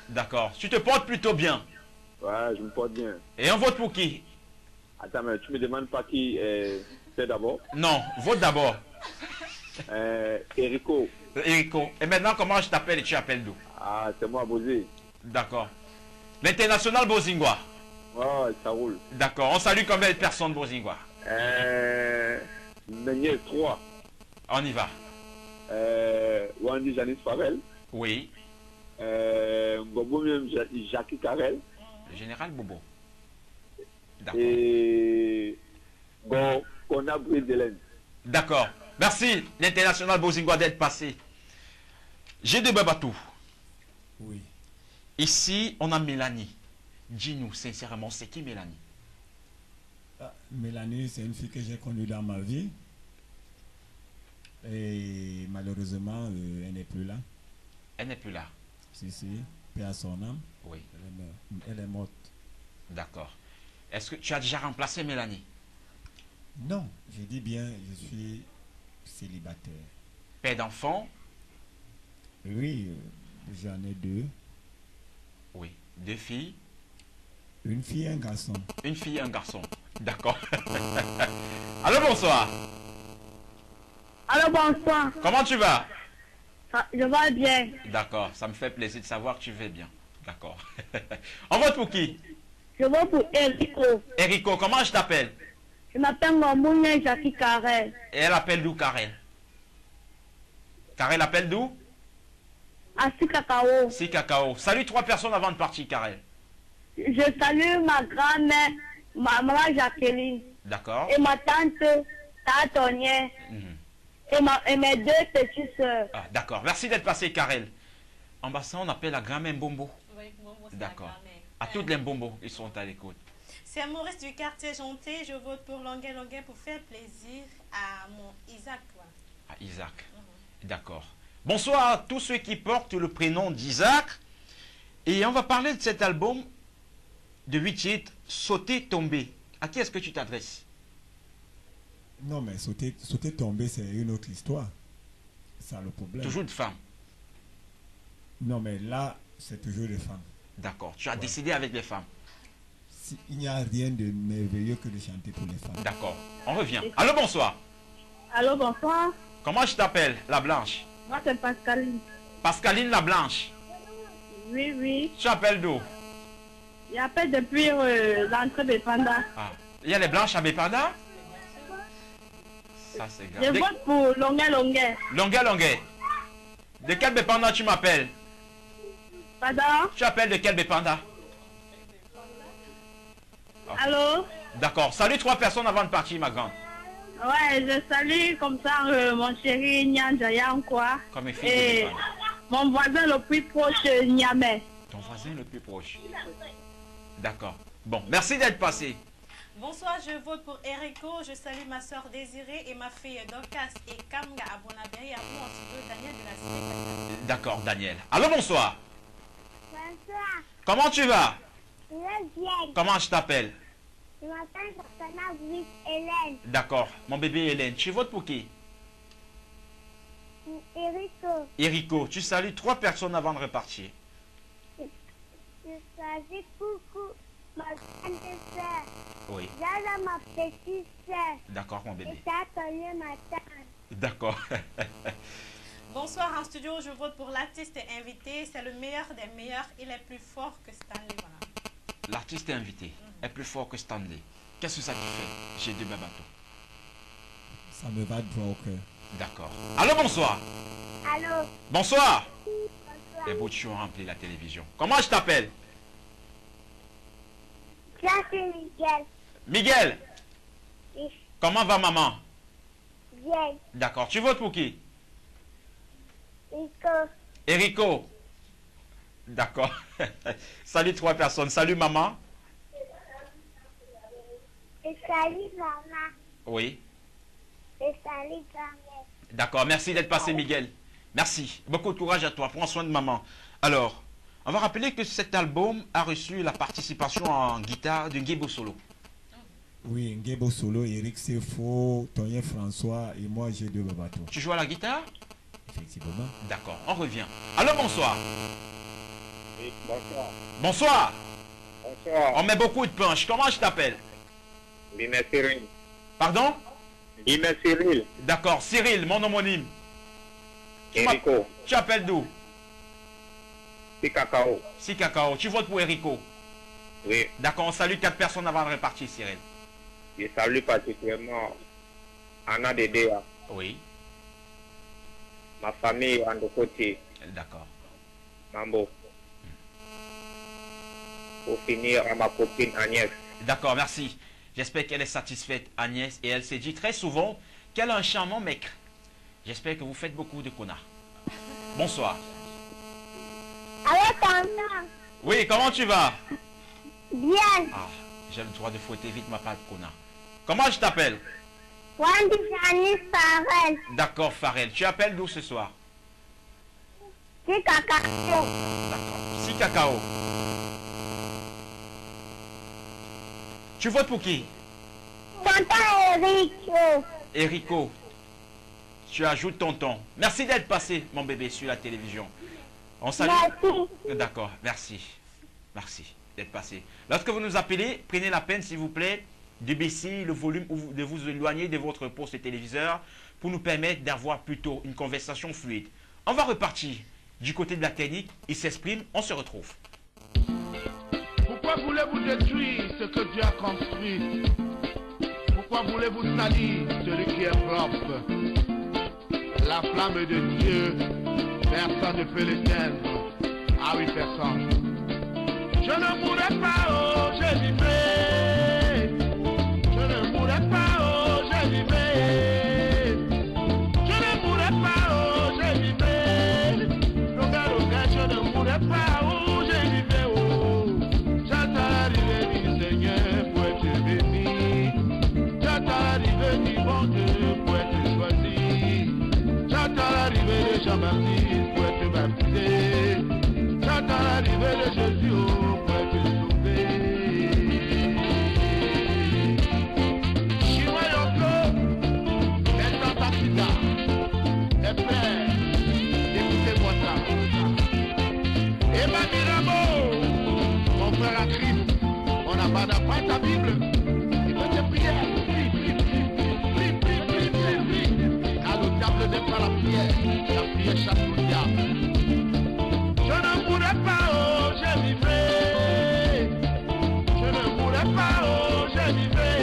D'accord. Tu te portes plutôt bien? Ouais, je me porte bien. Et on vote pour qui? Attends, mais tu me demandes pas qui c'est d'abord? Non, vote d'abord. Erico. Erico. Et maintenant, comment je t'appelle et tu appelles d'où? Ah, c'est moi, Bosé. D'accord. L'international Bozingwa. Ouais, ça roule. D'accord. On salue combien de personnes Bozingwa? Meunier 3. On y va. Wandy Janice Farel. Oui. Bobo même Jackie Carrel. Le général Bobo. D'accord. Et bon, on a Brice Delaine. D'accord. Merci, l'international Bozingwa, d'être passé. G2 Babato. Oui. Ici, on a Mélanie. Dis-nous sincèrement, c'est qui Mélanie? Mélanie, c'est une fille que j'ai connue dans ma vie. Et malheureusement, elle n'est plus là. Elle n'est plus là. Si, paix à son âme. Oui. Elle est morte. D'accord. Est-ce que tu as déjà remplacé Mélanie? Non, je dis bien, je suis célibataire. Père d'enfant? Oui, j'en ai 2. Oui. 2 filles? Une fille et un garçon. Une fille et un garçon. D'accord. Allô, bonsoir. Allô, bonsoir. Comment tu vas? Je vais bien. D'accord, ça me fait plaisir de savoir que tu vas bien. D'accord. On vote pour qui? Je vote pour Erico. Erico, comment je t'appelle? Je m'appelle Ngomounia Jackie Carrel. Et elle appelle d'où, Karel? Karel appelle d'où? À Sikakao. Sikakao. Salut 3 personnes avant de partir, Karel. Je salue ma grand-mère, ma maman Jacqueline. D'accord. Et ma tante, Tatonia. Et mes 2 petites soeurs. Ah, d'accord. Merci d'être passé, Karel. En bas, on appelle la grand-mère Mbombo. Oui, Mbombo, c'est d'accord. la grand-mère. À toutes les Mbombo, ils sont à l'écoute. C'est Maurice du quartier Jonté. Je vote pour Longuet pour faire plaisir à mon Isaac. À Isaac. D'accord. Bonsoir à tous ceux qui portent le prénom d'Isaac. Et on va parler de cet album de 8 titres, Sauter, tomber. À qui est-ce que tu t'adresses? Non, mais sauter, tomber, c'est une autre histoire. C'est ça le problème. Toujours de femmes. Non, mais là, c'est toujours des femmes. D'accord. Tu as décidé avec les femmes. Il n'y a rien de merveilleux que de chanter pour les femmes. D'accord. On revient. Allô, bonsoir. Allô, bonsoir. Comment je t'appelle, la Blanche? Moi, c'est Pascaline. Pascaline la Blanche. Oui, oui. Tu appelles d'où? J'appelle depuis l'entrée de Panda. Ah. Il y a les Blanches à Bépanda? Ça, c'est grave. Je vote pour Longuet Longuet. Longuet Longuet. De quel Bépanda tu m'appelles? Pardon? Tu appelles de quel Bépanda? Ah. Allô? D'accord. Salut 3 personnes avant de partir, ma grande. Ouais, je salue comme ça mon chéri Nyanjayan, quoi. Comme une fille et mon voisin le plus proche, Niamey. Ton voisin le plus proche. D'accord. Bon, merci d'être passé. Bonsoir, je vote pour Erico. Je salue ma soeur Désirée et ma fille Dorcas et Kamga à Bonabéry. À vous, ensuite Daniel de la Cité. D'accord, Daniel. Allô, bonsoir. Bonsoir. Comment tu vas? Je vais bien. Comment je t'appelle? Je m'appelle Roxana Brice Hélène. D'accord. Mon bébé Hélène, tu votes pour qui? Erico. Erico, tu salues 3 personnes avant de repartir. Je salue coucou ma grande soeur. Oui. J'adore ma petite soeur. D'accord, mon bébé. Et ça, ma tante. D'accord. Bonsoir en studio, je vote pour l'artiste invité. C'est le meilleur des meilleurs. Il est plus fort que Stanley. Voilà. L'artiste invité est plus fort que Stanley. Qu'est-ce que ça te fait? J'ai deux bateaux. Ça me va droit au cœur. D'accord. Allô, bonsoir. Allô. Bonsoir. Bonsoir. Les bouts ont rempli la télévision. Comment je t'appelle? Ça, c'est Miguel. Miguel. Oui. Comment va maman? Bien. D'accord. Tu votes pour qui? Rico. Erico. D'accord. Salut 3 personnes. Salut maman. Et salut maman. Oui. Et salut grand-mère. D'accord. Merci d'être passé, Miguel. Merci. Beaucoup de courage à toi. Prends soin de maman. Alors, on va rappeler que cet album a reçu la participation en guitare de Ngebo Solo. Oui, Ngebo Solo, Eric Sefo, Tonien François et moi j'ai deux bateaux. Tu joues à la guitare? Effectivement. D'accord. On revient. Allô, bonsoir. Oui, bonsoir. Bonsoir. Bonsoir. On met beaucoup de planches. Comment je t'appelle? Bimé Cyril. Pardon? Bimé Cyril. D'accord. Cyril, mon homonyme. Erico. Tu appelles d'où? Si Cacao. Si Cacao. Tu votes pour Erico? Oui. D'accord. On salue 4 personnes avant de repartir, Cyril. Je salue particulièrement Anna Dedea. Oui. Ma famille en de côté. D'accord. Mambo. Pour finir, à ma copine Agnès. D'accord, merci. J'espère qu'elle est satisfaite, Agnès, et elle s'est dit très souvent qu'elle a un charmant mec. J'espère que vous faites beaucoup de connards. Bonsoir. Allô, tonton. Oui, comment tu vas? Bien. Ah, j'ai le droit de fouetter vite ma part de connard. Comment je t'appelle? Wendy Janice Farrell. D'accord, Farrell. Tu appelles d'où ce soir? Si Cacao. D'accord. Si Cacao. Tu votes pour qui? Tonton Erico. Erico. Tu ajoutes tonton. Merci d'être passé, mon bébé, sur la télévision. On salue. Merci. D'accord, merci. Merci d'être passé. Lorsque vous nous appelez, prenez la peine, s'il vous plaît, de baisser le volume ou de vous éloigner de votre poste téléviseur pour nous permettre d'avoir plutôt une conversation fluide. On va repartir du côté de la technique. Il s'exprime, on se retrouve. Pourquoi voulez-vous détruire ce que Dieu a construit? Pourquoi voulez-vous salir celui qui est propre? La flamme de Dieu, personne ne peut l'éteindre. Ah oui, personne. Je ne mourrai pas, oh, je vivrai. Je ne mourrai pas, oh, je vivrai. Je ne mourrai pas, oh, je vivrai. Loga, je ne mourrai pas, oh, je vivrai, oh. J'attends l'arrivée du Seigneur pour être béni. J'attends l'arrivée du bon Dieu pour être choisi. J'attends l'arrivée de Jean-Baptiste pour être baptisé. J'attends l'arrivée de Jésus pour être sauvé. Chinois Yoko est en Takida. Mes frères, écoutez-moi ça. Et ma Mirabeau, mon frère à Christ, on n'a pas d'apprendre ta Bible. Il faut te prier. Car le diable n'aime pas la prière. La prière chasse le diable. Je ne mourrai pas, oh, je vivrai. Je ne mourrai pas, oh, je vivrai.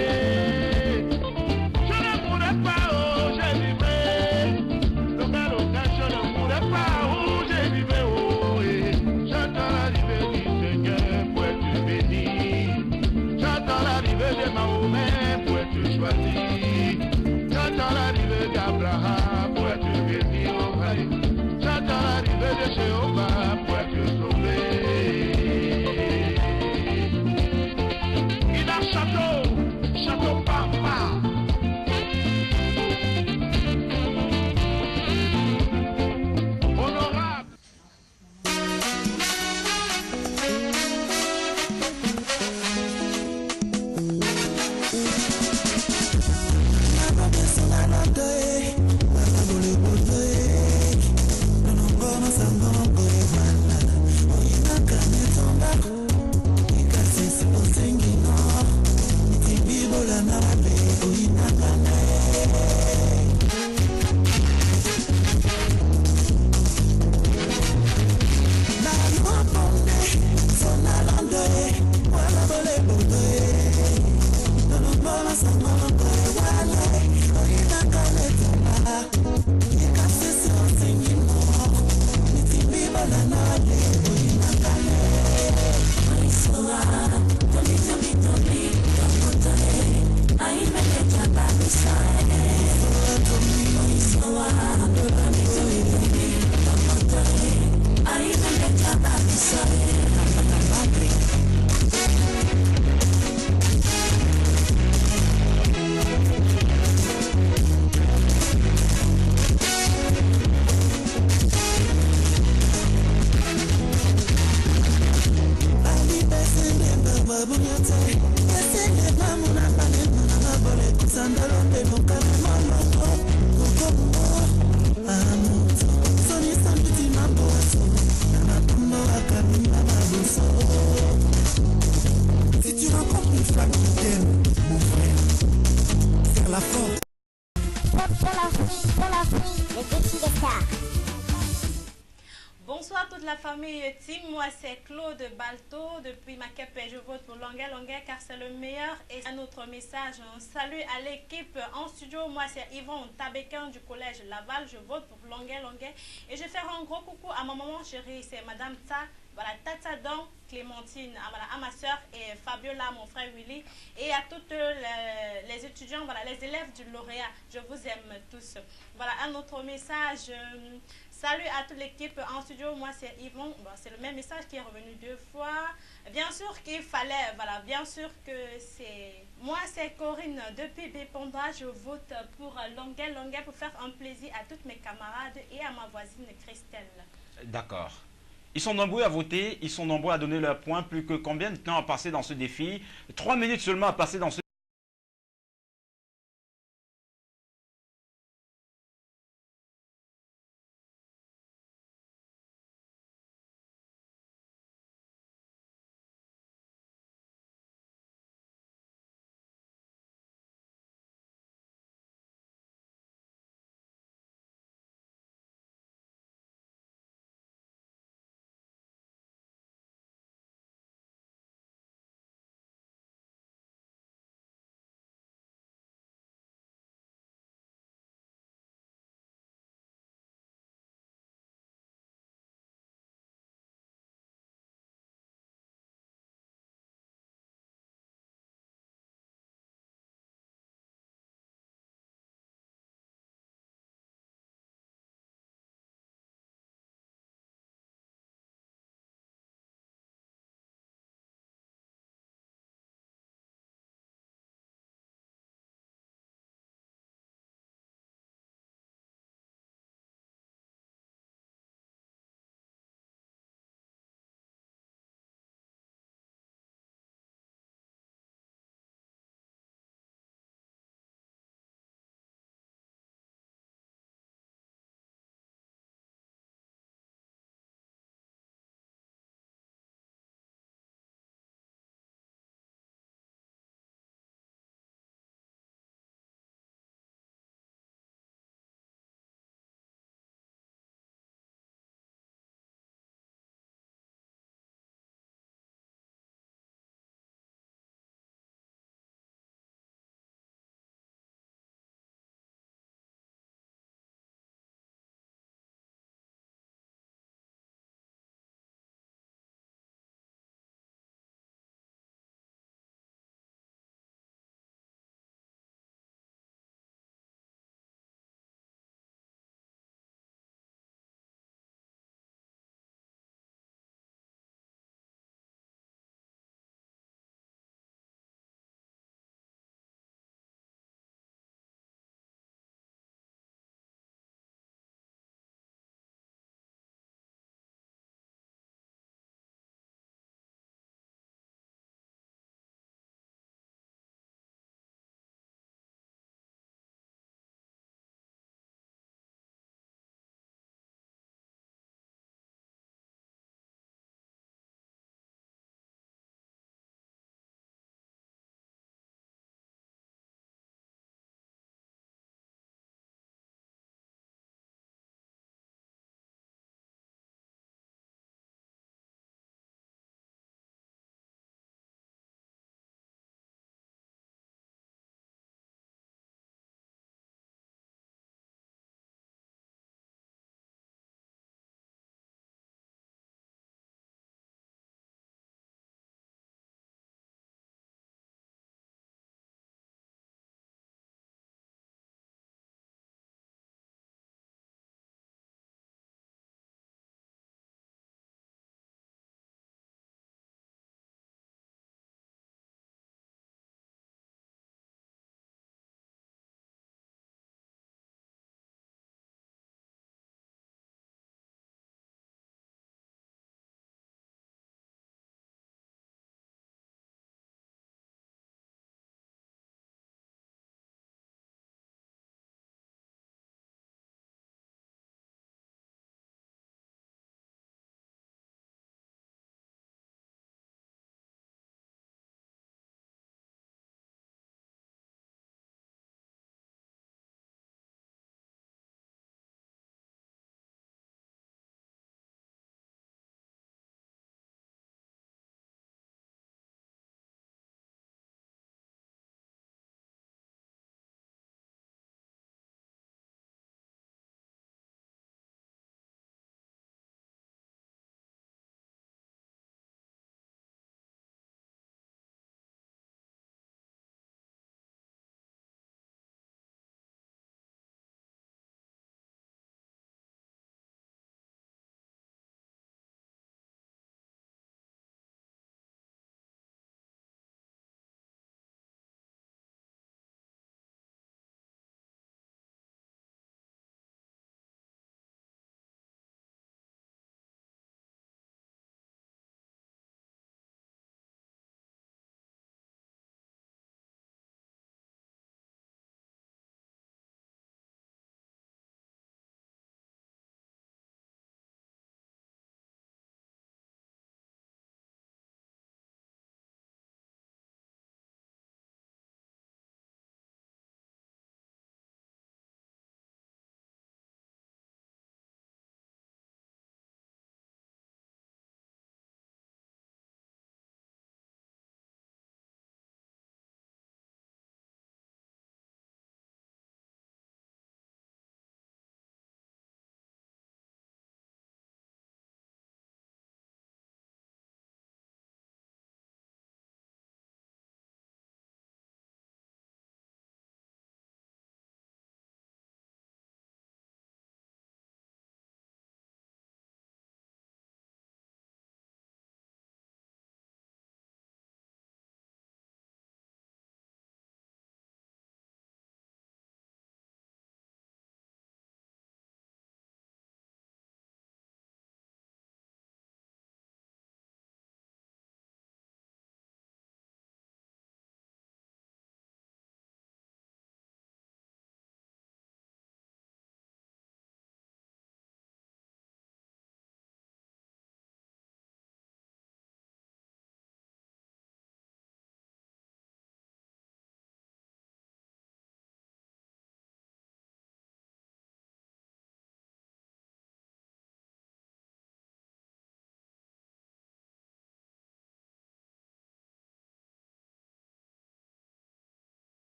Je ne mourrai pas, oh, je vivrai. Le bel aucun, je ne mourrai pas, oh, je vivrai, oh, et j'attends l'arrivée du Seigneur pour être béni. J'attends l'arrivée de Mahomet pour être choisi. J'attends l'arrivée d'Abraham pour être béni, oh, j'attends l'arrivée de Jéhovah pour être sauvé. Il a château, château papa. Honorable. Si tu rencontres une femme qui t'aime, mon frère, serre la force. Dans la vie, les petits de stars. Bonsoir toute la famille team, moi c'est Claude Balto depuis Makepe. Je vote pour Longuet car c'est le meilleur. Et un autre message, un salut à l'équipe en studio. Moi c'est Yvon Tabécan du collège Laval. Je vote pour Longuet. Et je fais un gros coucou à ma maman chérie, c'est Madame Ta. Voilà, Tata Don, Clémentine, à ma soeur et Fabiola, mon frère Willy, et à toutes les étudiants, voilà, les élèves du lauréat. Je vous aime tous. Voilà, un autre message. Salut à toute l'équipe en studio. Moi, c'est Yvon. Bon, c'est le même message qui est revenu 2 fois. Bien sûr qu'il fallait, voilà, bien sûr que c'est... Moi, c'est Corinne depuis Béponda. Je vote pour Longuet pour faire un plaisir à toutes mes camarades et à ma voisine Christelle. D'accord. Ils sont nombreux à voter, ils sont nombreux à donner leur point. Plus que combien de temps à passer dans ce défi? 3 minutes seulement à passer dans ce